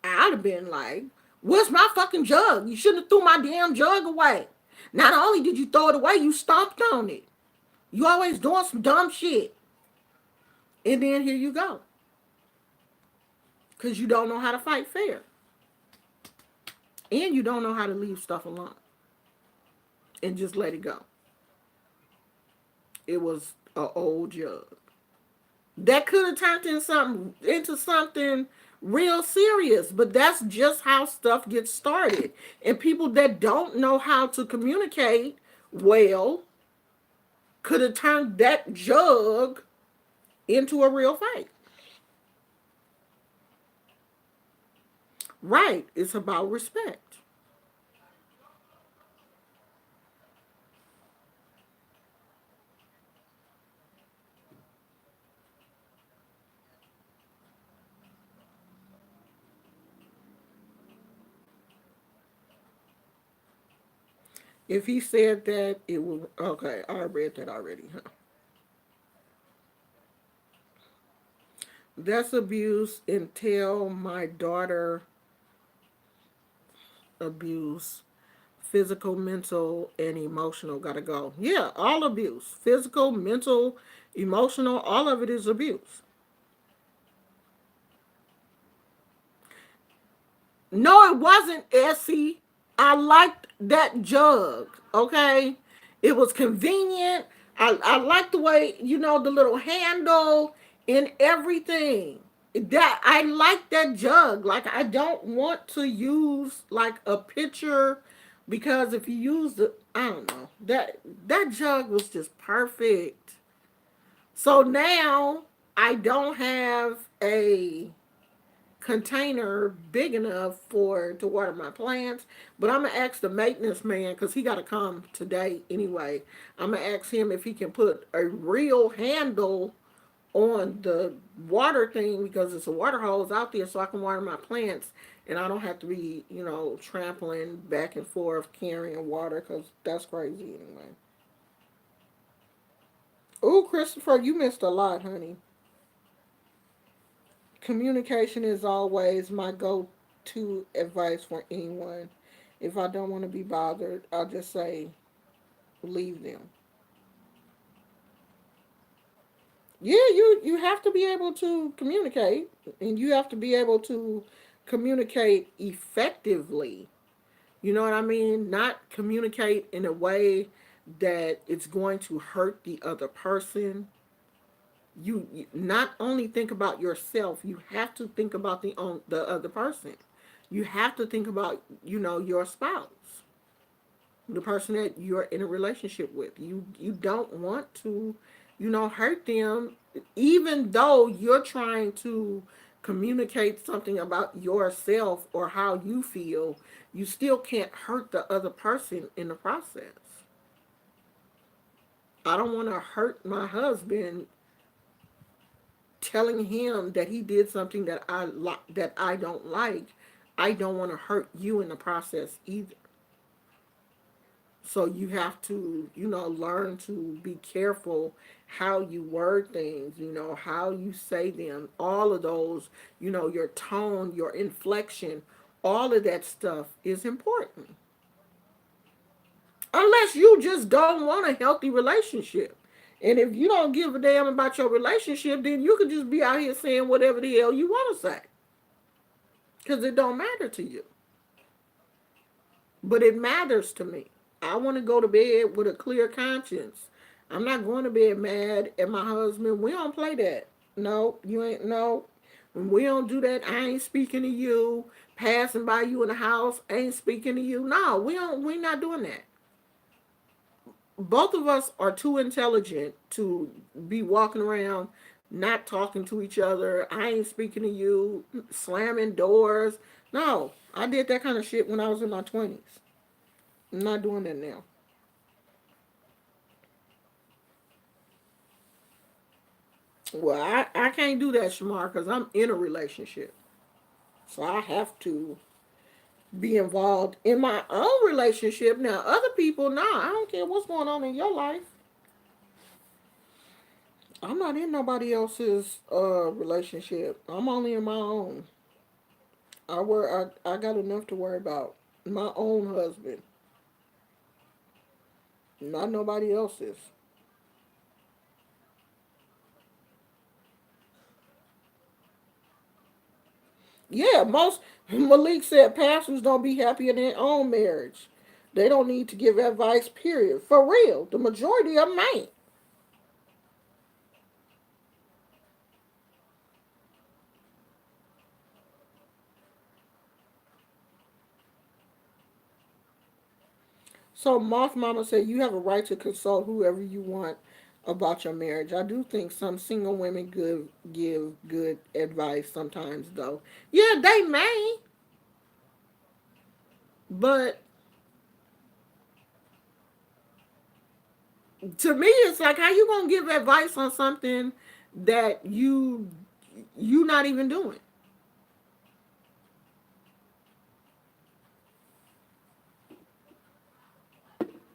I'd have been like, where's my fucking jug? You shouldn't have threw my damn jug away. Not only did you throw it away, you stomped on it. You always doing some dumb shit. And then here you go, because you don't know how to fight fair, and you don't know how to leave stuff alone and just let it go. It was an old jug that could have turned into something real serious, but that's just how stuff gets started. And people that don't know how to communicate well could have turned that jug into a real fight. Right, it's about respect. If he said that, it would. Okay, I read that already. Huh? That's abuse until my daughter abuse. Physical, mental, and emotional gotta go. Yeah, all abuse. Physical, mental, emotional, all of it is abuse. No, it wasn't, Essie. I liked that jug, okay? It was convenient. I liked the way, the little handle and everything. That I like that jug. Like, I don't want to use like a pitcher, because if you use the, I don't know. That jug was just perfect. So now I don't have a container big enough for to water my plants. But I'm gonna ask the maintenance man, because he got to come today anyway. I'm gonna ask him if he can put a real handle on the water thing, because it's a water hose out there, so I can water my plants and I don't have to be, trampling back and forth carrying water, because that's crazy anyway. Oh, Christopher, you missed a lot, honey. Communication is always my go to advice for anyone. If I don't want to be bothered, I'll just say, leave them. Yeah, you have to be able to communicate, and you have to be able to communicate effectively. You know what I mean? Not communicate in a way that it's going to hurt the other person. You not only think about yourself, you have to think about the other person. You have to think about, your spouse, the person that you're in a relationship with. You don't want to, hurt them, even though you're trying to communicate something about yourself or how you feel. You still can't hurt the other person in the process. I don't want to hurt my husband telling him that he did something that I don't like. I don't want to hurt you in the process either. So you have to, learn to be careful how you word things, how you say them, all of those, your tone, your inflection, all of that stuff is important. Unless you just don't want a healthy relationship. And if you don't give a damn about your relationship, then you could just be out here saying whatever the hell you want to say. Because it don't matter to you. But it matters to me. I want to go to bed with a clear conscience. I'm not going to bed mad at my husband. We don't play that. No, you ain't. No, when we don't do that, I ain't speaking to you. Passing by you in the house, ain't speaking to you. No, we don't. We not doing that. Both of us are too intelligent to be walking around not talking to each other. I ain't speaking to you. Slamming doors. No, I did that kind of shit when I was in my 20s. I'm not doing that now. Well, I can't do that, Shamar, because I'm in a relationship. So I have to be involved in my own relationship. Now, other people, nah, I don't care what's going on in your life. I'm not in nobody else's relationship. I'm only in my own. I got enough to worry about. My own husband, not nobody else's. Yeah, most Malik said pastors don't be happy in their own marriage. They don't need to give advice, period. For real. The majority of them ain't. So Moth Mama said you have a right to consult whoever you want about your marriage. I do think some single women give good advice sometimes though. Yeah, they may, but to me it's like how you gonna give advice on something that you not even doing.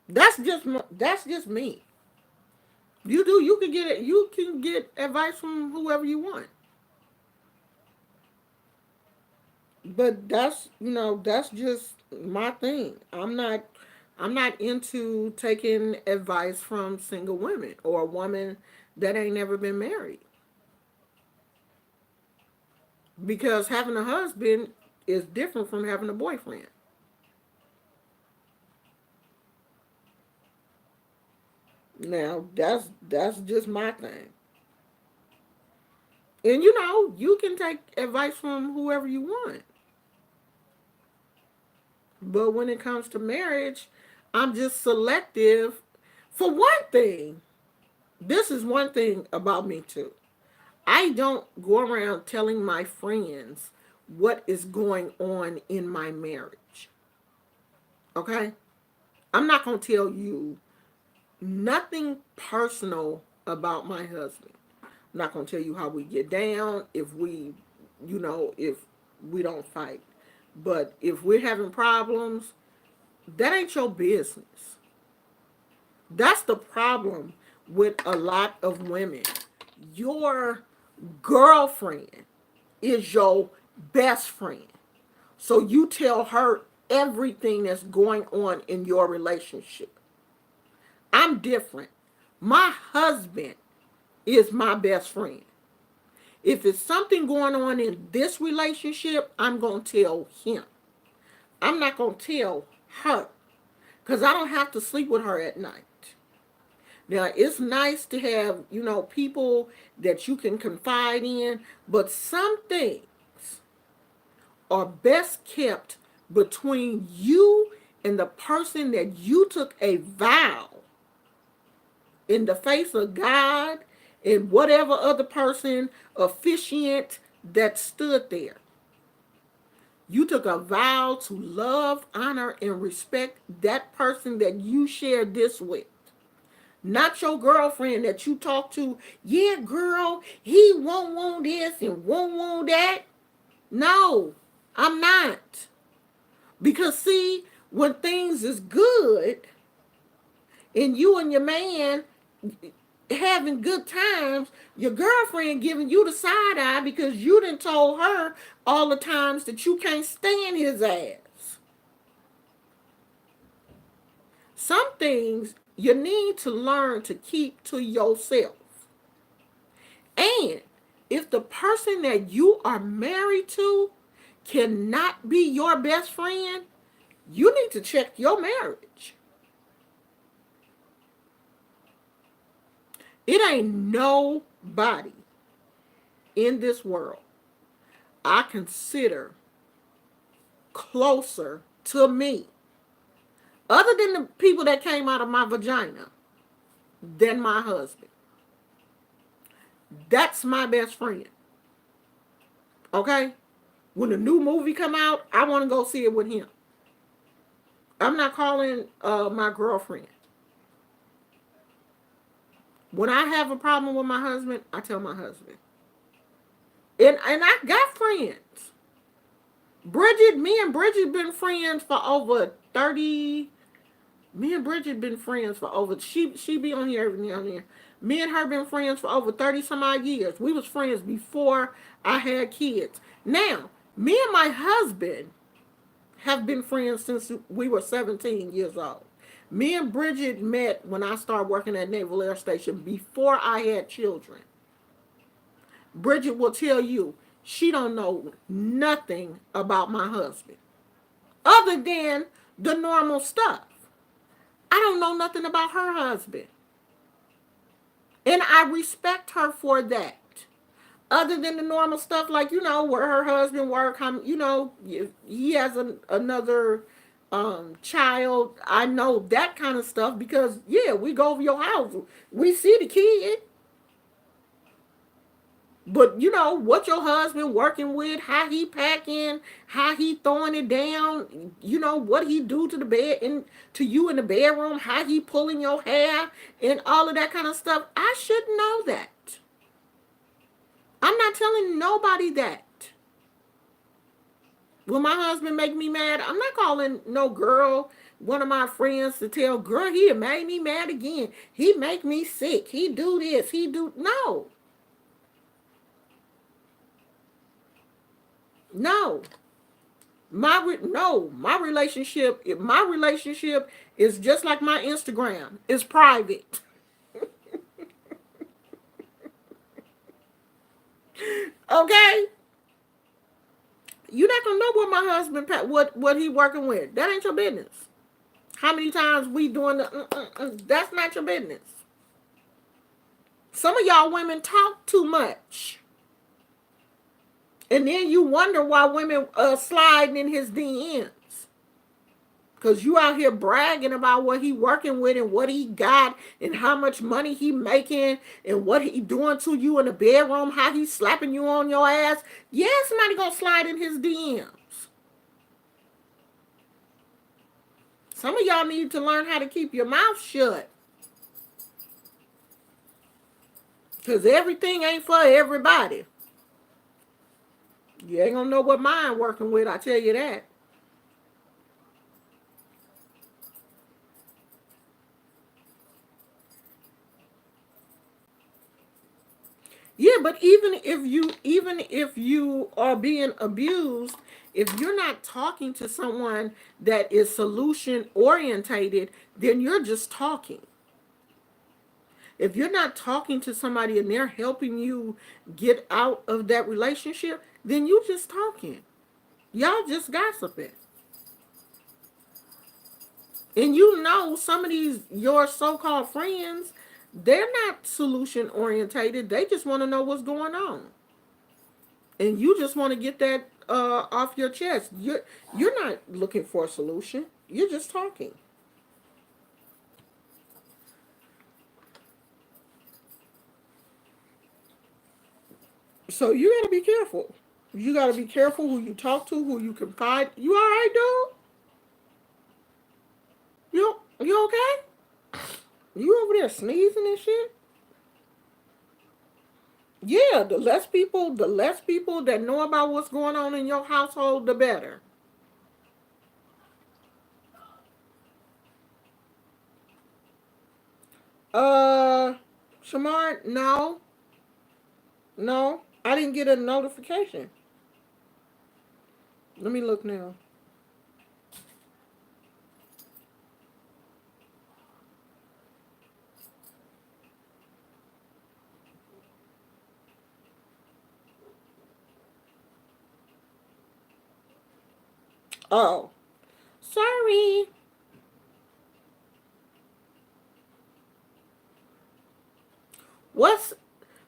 That's just me. You can get advice from whoever you want. But that's just my thing. I'm not into taking advice from single women or a woman that ain't never been married, because having a husband is different from having a boyfriend. Now that's just my thing. And you can take advice from whoever you want. But when it comes to marriage, I'm just selective. For one thing, this is one thing about me too. I don't go around telling my friends what is going on in my marriage. Okay? I'm not going to tell you nothing personal about my husband. I'm not going to tell you how we get down if we don't fight. But if we're having problems, that ain't your business. That's the problem with a lot of women. Your girlfriend is your best friend. So you tell her everything that's going on in your relationship. I'm different. My husband is my best friend. If it's something going on in this relationship, I'm going to tell him. I'm not going to tell her because I don't have to sleep with her at night. Now, it's nice to have, people that you can confide in, but some things are best kept between you and the person that you took a vow in the face of God and whatever other person officiant that stood there. You took a vow to love, honor, and respect that person that you shared this with. Not your girlfriend that you talk to. Yeah, girl, he won't want this and won't want that. No, I'm not. Because see, when things is good, and you and your man having good times, your girlfriend giving you the side eye because you done told her all the times that you can't stand his ass. Some things you need to learn to keep to yourself. And if the person that you are married to cannot be your best friend, you need to check your marriage. It ain't nobody in this world I consider closer to me, other than the people that came out of my vagina, than my husband. That's my best friend. Okay? When a new movie come out, I want to go see it with him. I'm not calling my girlfriend. When I have a problem with my husband, I tell my husband. And I got friends. Me and Bridget been friends for over 30. Me and Bridget been friends for over, she be on here every now and then. Me and her been friends for over 30 some odd years. We was friends before I had kids. Now, me and my husband have been friends since we were 17 years old. Me and Bridget met when I started working at Naval Air Station before I had children. Bridget will tell you she don't know nothing about my husband other than the normal stuff. I don't know nothing about her husband. And I respect her for that. Other than the normal stuff, like, where her husband work, he has another child. I know that kind of stuff because, yeah, we go over your house. We see the kid. But what your husband working with, how he packing, how he throwing it down, what he do to the bed and to you in the bedroom, how he pulling your hair and all of that kind of stuff. I should know that. I'm not telling nobody that. When my husband make me mad, I'm not calling no girl, one of my friends, to tell girl he made me mad again. He make me sick. He do this. He do no. No. My relationship is just like my Instagram. It's private. Okay? You're not gonna know what my husband what he working with. That ain't your business. How many times we doing that's not your business. Some of y'all women talk too much. And then you wonder why women sliding in his DMs. Because you out here bragging about what he working with and what he got and how much money he making and what he doing to you in the bedroom, how he slapping you on your ass. Yeah, somebody gonna slide in his DMs. Some of y'all need to learn how to keep your mouth shut. Because everything ain't for everybody. You ain't gonna know what mine working with, I tell you that. Yeah, but even if you are being abused, if you're not talking to someone that is solution orientated, then you're just talking. If you're not talking to somebody and they're helping you get out of that relationship, then you just talking. Y'all just gossiping. And some of these your so-called friends, they're not solution orientated. They just want to know what's going on. And you just want to get that off your chest. You're not looking for a solution. You're just talking. So you gotta be careful. You gotta be careful who you talk to, who you confide. You all right, dude? You okay? You over there sneezing and shit? Yeah, the less people that know about what's going on in your household, the better. Uh, Shamar, no, no, I didn't get a notification. Let me look now. Oh, sorry. What's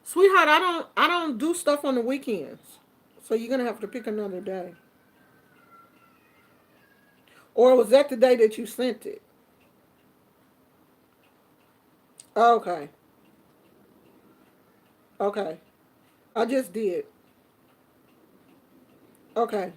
Sweetheart? I don't do stuff on the weekends, so you're gonna have to pick another day. Or was that the day that you sent it? Okay, okay. I just did. Okay,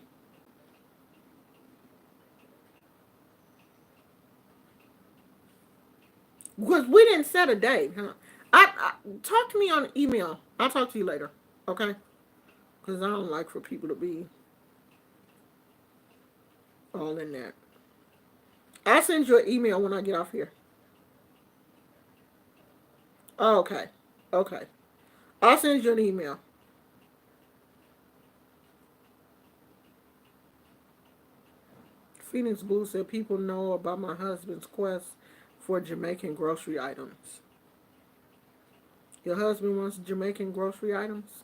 because we didn't set a date, huh? I talk to me on email. I'll talk to you later. Okay, because I don't like for people to be all in that. I'll send you an email when I get off here. Oh, okay, okay. I'll send you an email. Phoenix Blue said people know about my husband's quest for Jamaican grocery items. Your husband wants Jamaican grocery items?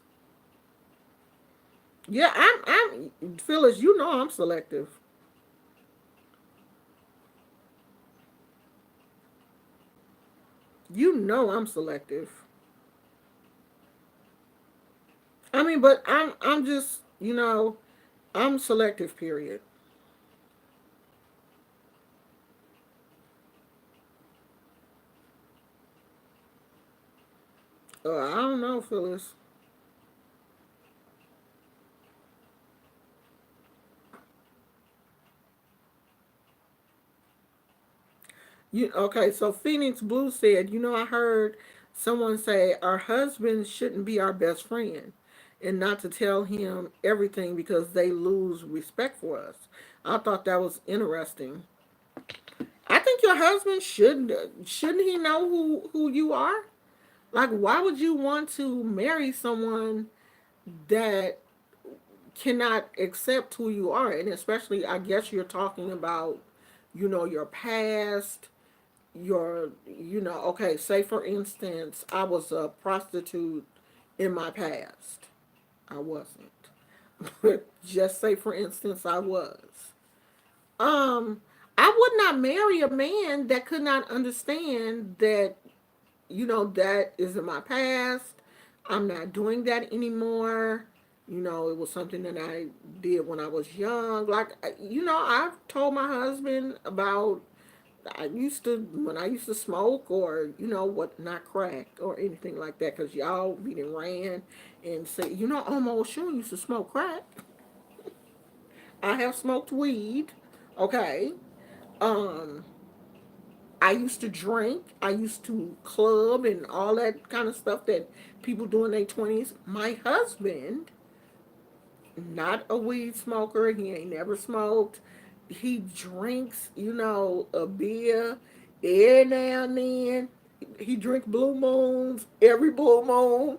Yeah, I'm Phyllis, you know I'm selective. You know I'm selective. I mean, but I'm just, I'm selective, period. I don't know, Phyllis. Okay, so Phoenix Blue said, I heard someone say our husband shouldn't be our best friend and not to tell him everything because they lose respect for us. I thought that was interesting. I think your husband shouldn't he know who you are? Like, why would you want to marry someone that cannot accept who you are? And especially, I guess you're talking about, your past, okay, say for instance, I was a prostitute in my past. I wasn't. But just say for instance, I was. Um, I would not marry a man that could not understand that that is in my past. I'm not doing that anymore. It was something that I did when I was young. Like, I've told my husband about when I used to smoke or, what, not crack or anything like that, because y'all be done ran and say, almost sure used to smoke crack. I have smoked weed. Okay. Um, I used to drink. I used to club and all that kind of stuff that people do in their 20s. My husband, not a weed smoker. He ain't never smoked. He drinks, a beer every now and then. He drink blue moons every blue moon.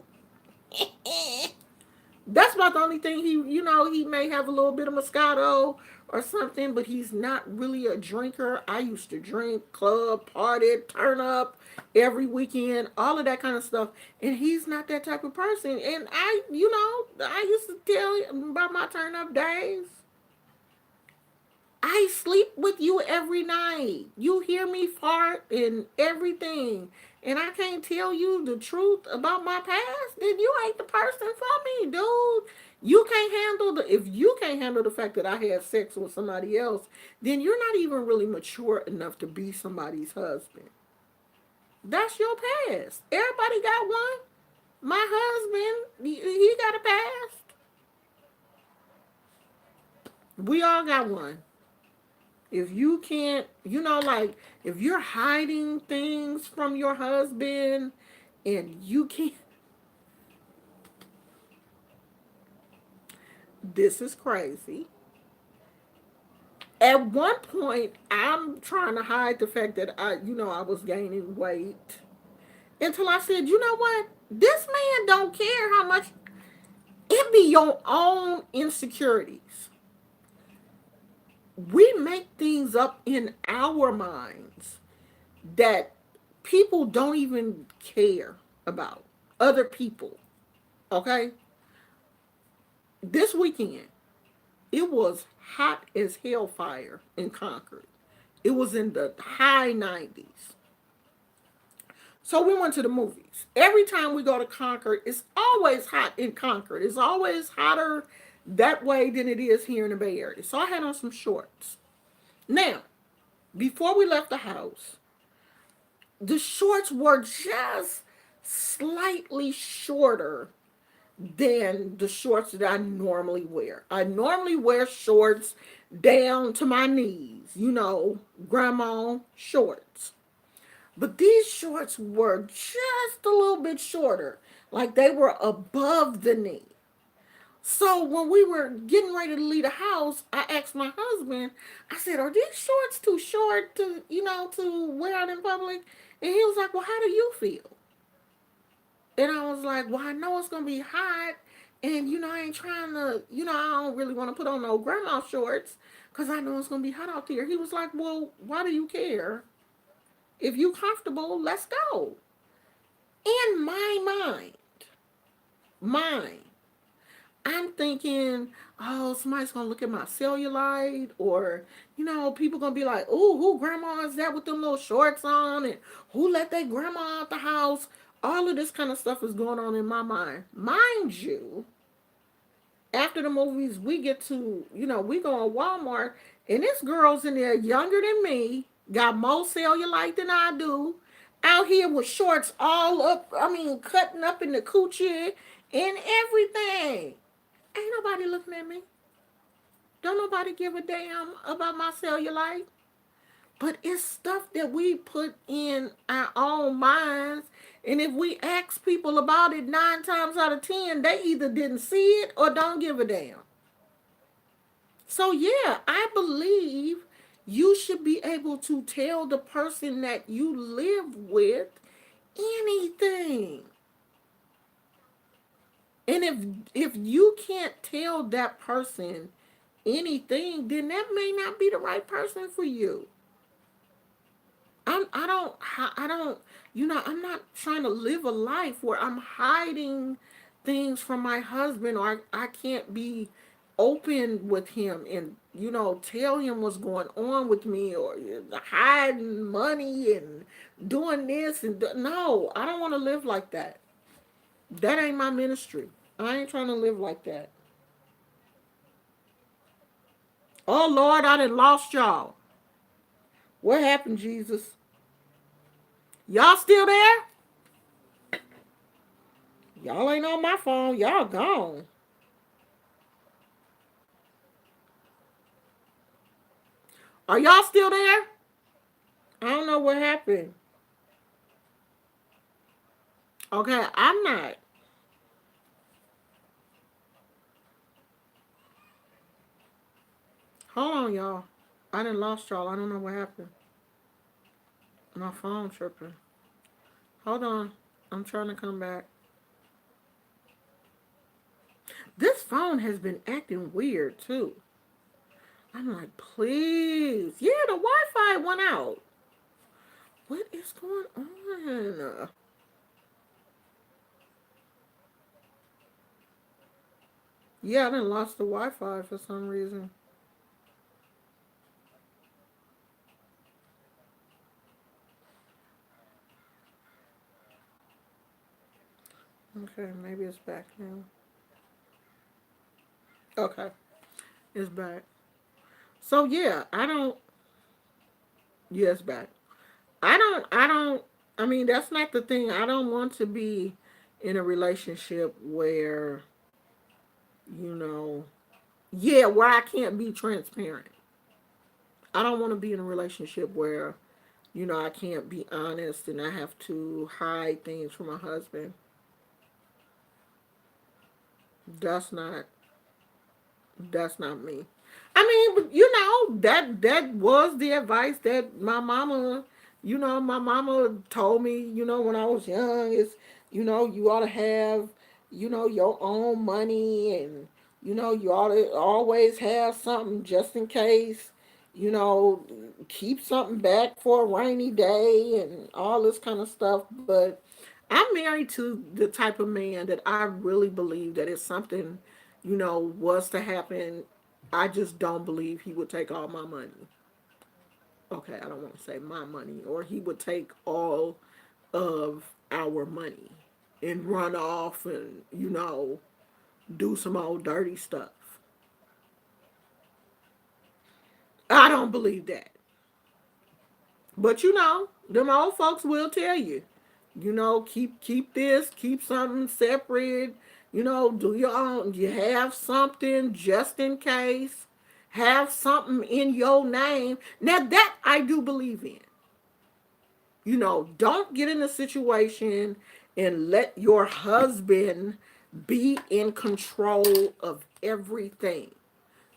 That's about the only thing he may have a little bit of Moscato or something, but he's not really a drinker. I used to drink, club, party, turn up every weekend, all of that kind of stuff. And he's not that type of person. And I used to tell him about my turn up days. I sleep with you every night. You hear me fart and everything. And I can't tell you the truth about my past. Then you ain't the person for me, dude. You can't handle if you can't handle the fact that I had sex with somebody else, then you're not even really mature enough to be somebody's husband. That's your past. Everybody got one. My husband, he got a past. We all got one. If you can't, like, if you're hiding things from your husband and you can't, this is crazy. At one point, I'm trying to hide the fact that I was gaining weight. until I said, you know what? This man don't care how much. It be your own insecurities. We make things up in our minds that people don't even care about. Other people. Okay? This weekend, it was hot as hellfire in Concord. It was in the high 90s. So we went to the movies. Every time we go to Concord, it's always hot in Concord. It's always hotter that way than it is here in the Bay Area. So I had on some shorts. Now, before we left the house, the shorts were just slightly shorter than the shorts that I normally wear. I normally wear shorts down to my knees, grandma shorts. But these shorts were just a little bit shorter, like they were above the knee. So when we were getting ready to leave the house, I asked my husband, I said, are these shorts too short to wear out in public? And he was like, well, how do you feel? And I was like, well, I know it's going to be hot. And, I ain't trying to, I don't really want to put on no grandma shorts because I know it's going to be hot out there. He was like, well, why do you care? If you comfortable, let's go. In my mind, I'm thinking, oh, somebody's gonna look at my cellulite, or people gonna be like, oh, who grandma is that with them little shorts on, and who let their grandma out the house? All of this kind of stuff is going on in my mind. Mind you, after the movies, we get to, we go in Walmart, and this girl's in there younger than me, got more cellulite than I do, out here with shorts all up, cutting up in the coochie and everything. Ain't nobody looking at me. Don't nobody give a damn about my cellulite. But it's stuff that we put in our own minds. And if we ask people about it 9 times out of 10, they either didn't see it or don't give a damn. So, yeah, I believe you should be able to tell the person that you live with anything. And if you can't tell that person anything, then that may not be the right person for you. I don't, I'm not trying to live a life where I'm hiding things from my husband, or I can't be open with him and, tell him what's going on with me, or hiding money and doing this no, I don't want to live like that. That ain't my ministry. I ain't trying to live like that. Oh Lord, I done lost y'all. What happened, Jesus? Y'all still there? Y'all ain't on my phone. Y'all gone. Are y'all still there? I don't know what happened. Okay, I'm not. Hold on, y'all. I done lost y'all. I don't know what happened. My phone tripping. Hold on. I'm trying to come back. This phone has been acting weird too. I'm like, please. Yeah, the Wi-Fi went out. What is going on? Yeah, I done lost the Wi-Fi for some reason. Okay, maybe it's back now. Okay, it's back. So yeah, I don't. Yeah, it's back. I don't. I mean, that's not the thing. I don't want to be in a relationship where, you know, yeah, where I can't be transparent. I don't want to be in a relationship where, I can't be honest and I have to hide things from my husband. That's not that's not me. I mean, but that was the advice that my mama, My mama told me, when I was young, is, you ought to have, your own money, and, you ought to always have something just in case, you know, keep something back for a rainy day and all this kind of stuff. But I'm married to the type of man that I really believe that if something, was to happen, I just don't believe he would take all my money. Okay, I don't want to say my money, or he would take all of our money and run off and, do some old dirty stuff. I don't believe that. But them old folks will tell you, keep this, keep something separate, do your own, you have something just in case, have something in your name. Now that I do believe in. Don't get in a situation and let your husband be in control of everything.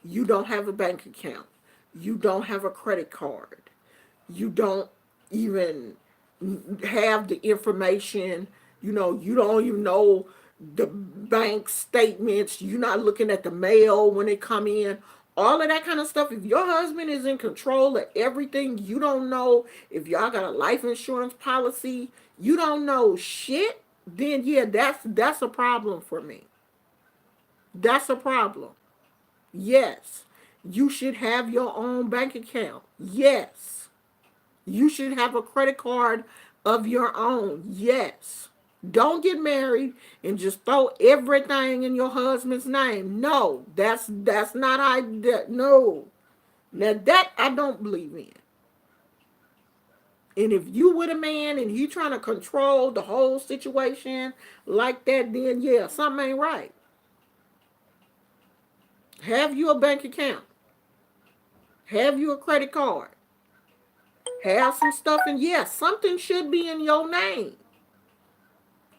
You don't have a bank account. You don't have a credit card. You don't even have the information. You don't even know the bank statements. You're not looking at the mail when they come in. All of that kind of stuff. If your husband is in control of everything, you don't know if y'all got a life insurance policy, you don't know shit, then yeah, that's a problem for me. That's a problem. Yes. You should have your own bank account. Yes. You should have a credit card of your own. Yes. Don't get married and just throw everything in your husband's name. No, that's not I. No, now that I don't believe in. And if you with a man and he trying to control the whole situation like that, then yeah, something ain't right. Have you a bank account? Have you a credit card? Have some stuff, and yes, something should be in your name.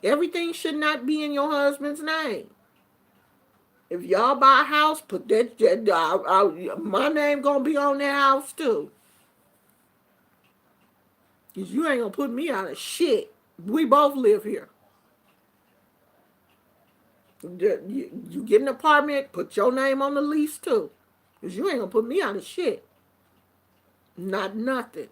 Everything should not be in your husband's name. If y'all buy a house, put my name gonna be on that house too. Cause you ain't gonna put me out of shit. We both live here. You get an apartment, put your name on the lease too. Cause you ain't gonna put me out of shit. Not nothing.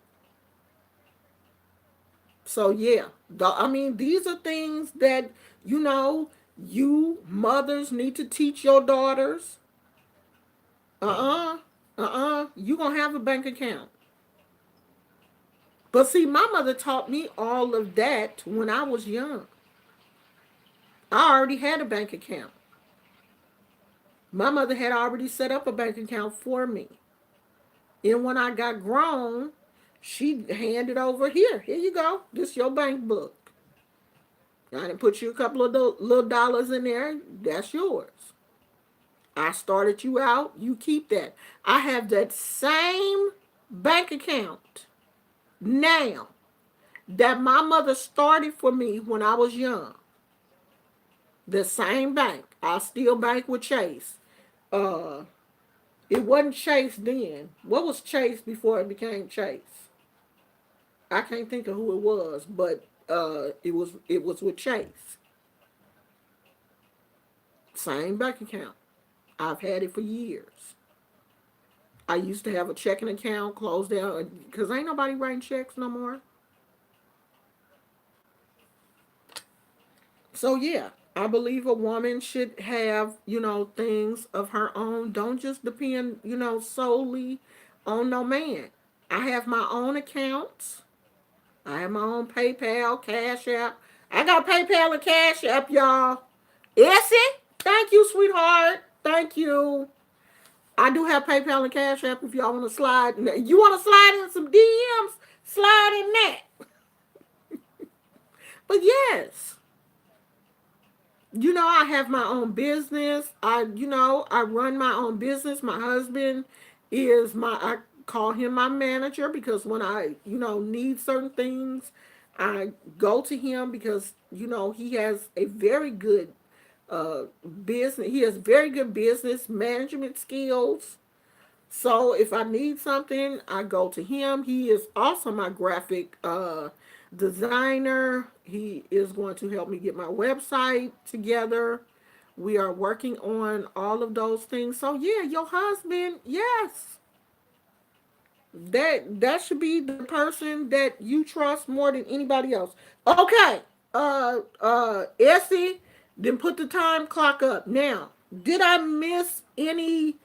So yeah, I mean, these are things that you mothers need to teach your daughters. You gonna have a bank account. But see, my mother taught me all of that when I was young. I already had a bank account. My mother had already set up a bank account for me. And when I got grown, she handed over here. Here you go. This is your bank book. I didn't put you a couple of little dollars in there. That's yours. I started you out. You keep that. I have that same bank account now that my mother started for me when I was young. The same bank. I still bank with Chase. Uh, it wasn't Chase then. What was Chase before it became Chase? I can't think of who it was, but it was with Chase. Same bank account. I've had it for years. I used to have a checking account closed down because ain't nobody writing checks no more. So yeah, I believe a woman should have, things of her own. Don't just depend, solely on no man. I have my own accounts. I have my own PayPal, Cash App. I got PayPal and Cash App, y'all. Essie, thank you, sweetheart. Thank you. I do have PayPal and Cash App if y'all want to slide. You want to slide in some DMs? Slide in that. But yes, I have my own business. I run my own business. My husband I call him my manager because when I, need certain things, I go to him because, he has a very good uh, business. He has very good business management skills. So if I need something, I go to him. He is also my graphic designer. He is going to help me get my website together. We are working on all of those things. So yeah, your husband, yes, that should be the person that you trust more than anybody else. Okay. Essie, then put the time clock up. Now, did I miss any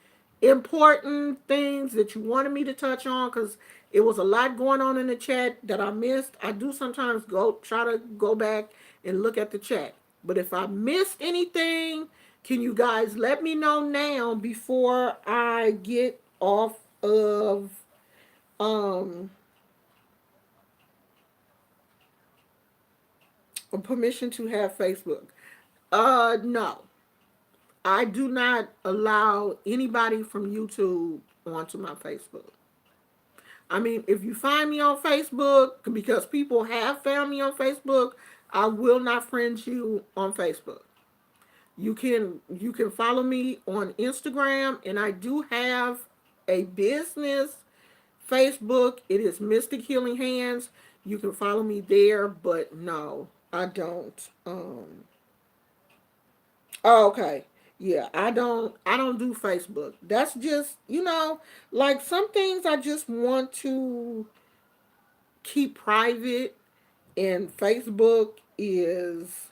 important things that you wanted me to touch on? Because it was a lot going on in the chat that I missed. I do sometimes go try to go back and look at the chat. But if I missed anything, can you guys let me know now before I get off of um permission to have Facebook? No. I do not allow anybody from YouTube onto my Facebook. I mean, if you find me on Facebook, because people have found me on Facebook, I will not friend you on Facebook. You can follow me on Instagram, and I do have a business Facebook. It is Mystic Healing Hands. You can follow me there, but no, I don't. Oh, okay. Yeah, I don't do Facebook. That's just, like some things I just want to keep private, and Facebook is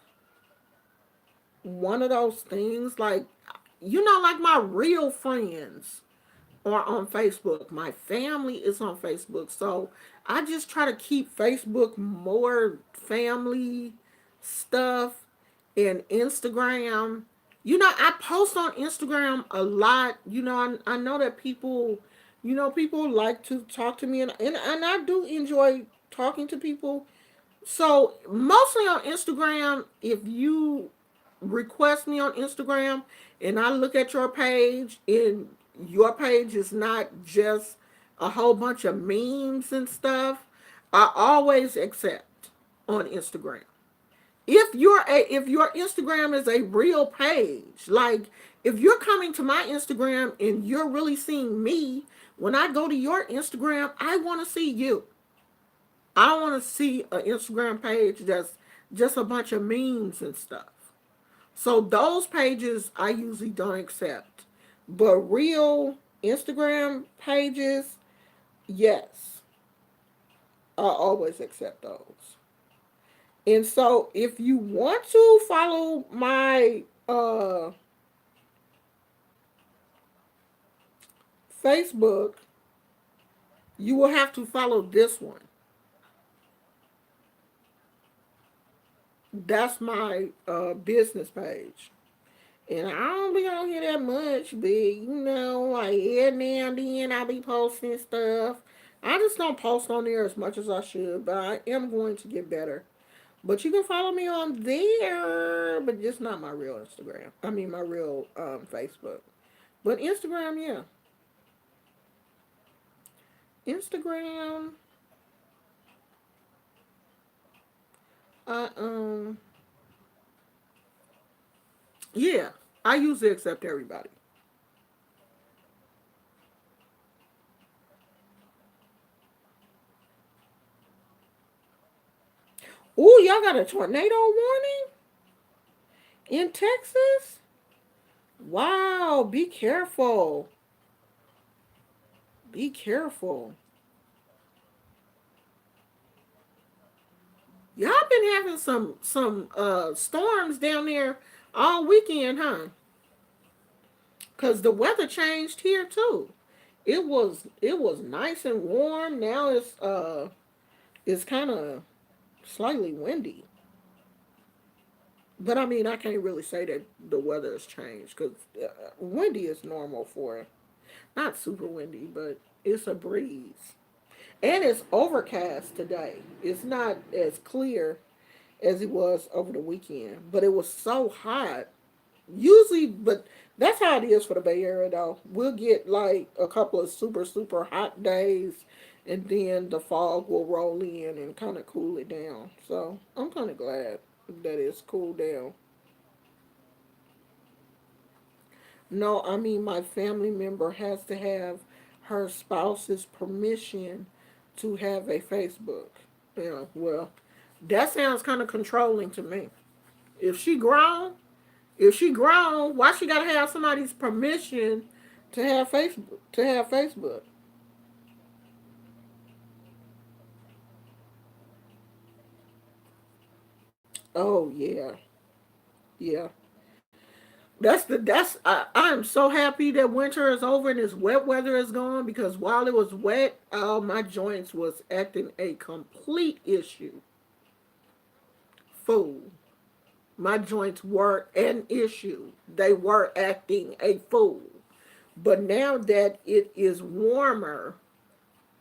one of those things, like, like my real friends are on Facebook. My family is on Facebook. So I just try to keep Facebook more family stuff, and Instagram. I post on Instagram a lot. I know that people like to talk to me, and I do enjoy talking to people. So mostly on Instagram, if you request me on Instagram and I look at your page, and your page is not just a whole bunch of memes and stuff, I always accept on Instagram. If your Instagram is a real page, like if you're coming to my Instagram and you're really seeing me, when I go to your Instagram, I want to see you. I don't want to see an Instagram page that's just a bunch of memes and stuff. So those pages I usually don't accept. But real Instagram pages, yes, I always accept those. And so if you want to follow my Facebook, you will have to follow this one. That's my business page. And I don't be on here that much, but like every now and then I be posting stuff. I just don't post on there as much as I should, but I am going to get better. But you can follow me on there, but just not my real Instagram. I mean my real Facebook. But Instagram, yeah, Instagram. I yeah, I usually accept everybody. Ooh, y'all got a tornado warning in Texas? Wow, be careful. Be careful. Y'all been having some storms down there all weekend, huh? Cause the weather changed here too. It was nice and warm. Now it's kind of slightly windy. But I mean, I can't really say that the weather has changed, because windy is normal for, not super windy, but it's a breeze. And it's overcast today. It's not as clear as it was over the weekend, but it was so hot. Usually, but that's how it is for the Bay Area, though. We'll get like a couple of super, super hot days, and then the fog will roll in and kind of cool it down. So I'm kind of glad that it's cooled down. No, I mean, my family member has to have her spouse's permission to have a Facebook. Yeah, well, that sounds kind of controlling to me. If she grown, if she grown, why she gotta have somebody's permission to have Facebook? To have Facebook? Oh yeah, yeah. I am so happy that winter is over and this wet weather is gone because while it was wet, my joints was acting a complete issue. Fool. My joints were an issue. They were acting a fool. But now that it is warmer,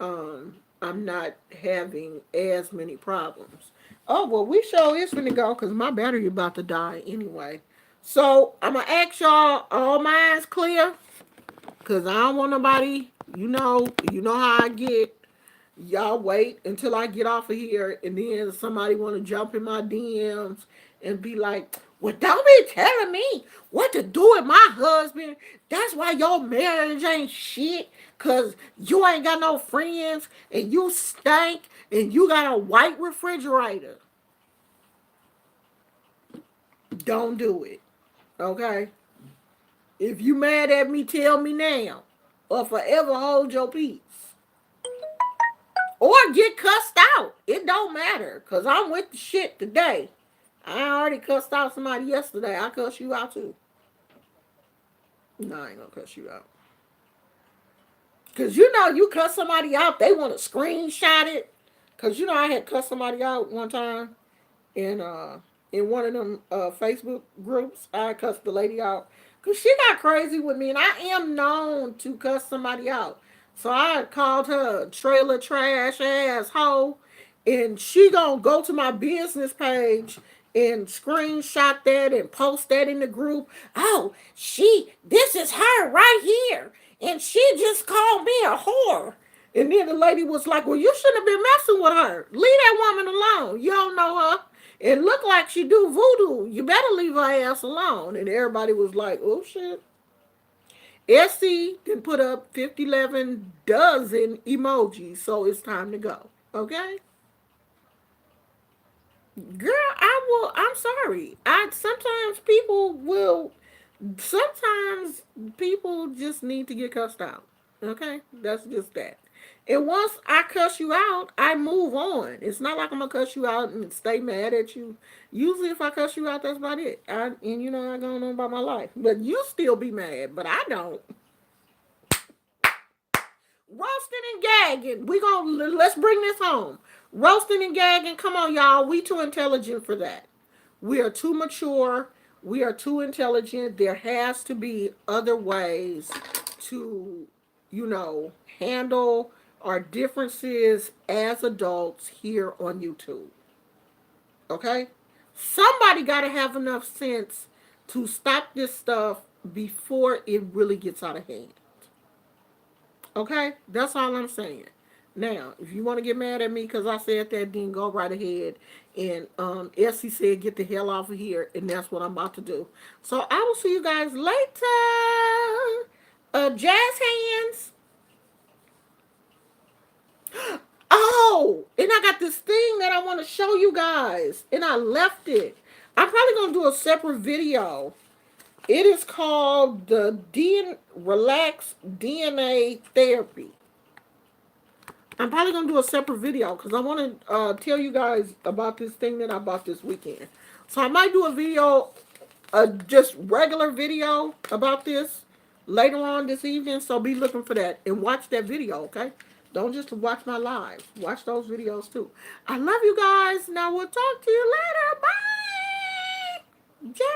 I'm not having as many problems. Oh well, we sure is finna go because my battery about to die anyway. So I'm gonna ask y'all, all minds clear, cause I don't want nobody. You know how I get. Y'all wait until I get off of here, and then somebody want to jump in my DMs and be like, "Well, don't be telling me what to do with my husband. That's why your marriage ain't shit. Cause you ain't got no friends, and you stink, and you got a white refrigerator. Don't do it, okay? If you mad at me, tell me now, or forever hold your peace." Or get cussed out. It don't matter. Cause I'm with the shit today. I already cussed out somebody yesterday. I cuss you out too. No, I ain't gonna cuss you out. Cause you cuss somebody out, they want to screenshot it. Cause I had cussed somebody out one time in in one of them Facebook groups. I cussed the lady out because she got crazy with me, and I am known to cuss somebody out. So I called her a trailer trash asshole, and she gonna go to my business page and screenshot that and post that in the group. Oh, this is her right here, and she just called me a whore. And then the lady was like, "Well, you shouldn't have been messing with her. Leave that woman alone. You don't know her. It looked like she do voodoo. You better leave her ass alone." And everybody was like, "Oh shit." Essie can put up 50, 11 dozen emojis, so it's time to go. Okay? Girl, I'm sorry. Sometimes people just need to get cussed out. Okay? That's just that. And once I cuss you out, I move on. It's not like I'm gonna cuss you out and stay mad at you. Usually, if I cuss you out, that's about it. I go on about my life. But you still be mad, but I don't. Roasting and gagging. Let's bring this home. Roasting and gagging. Come on, y'all. We too intelligent for that. We are too mature. We are too intelligent. There has to be other ways to, handle our differences as adults here on YouTube. Okay? Somebody got to have enough sense to stop this stuff before it really gets out of hand. Okay? That's all I'm saying. Now, if you want to get mad at me because I said that, then go right ahead. And Essie said, get the hell off of here. And that's what I'm about to do. So I will see you guys later. Jazz hands. Oh, and I got this thing that I want to show you guys. And I left it. I'm probably going to do a separate video. It is called the Relax DNA Therapy. I'm probably going to do a separate video because I want to tell you guys about this thing that I bought this weekend. So I might do a video, just regular video about this later on this evening. So be looking for that and watch that video, okay? Don't just watch my live. Watch those videos too. I love you guys. Now we'll talk to you later. Bye. Jazz.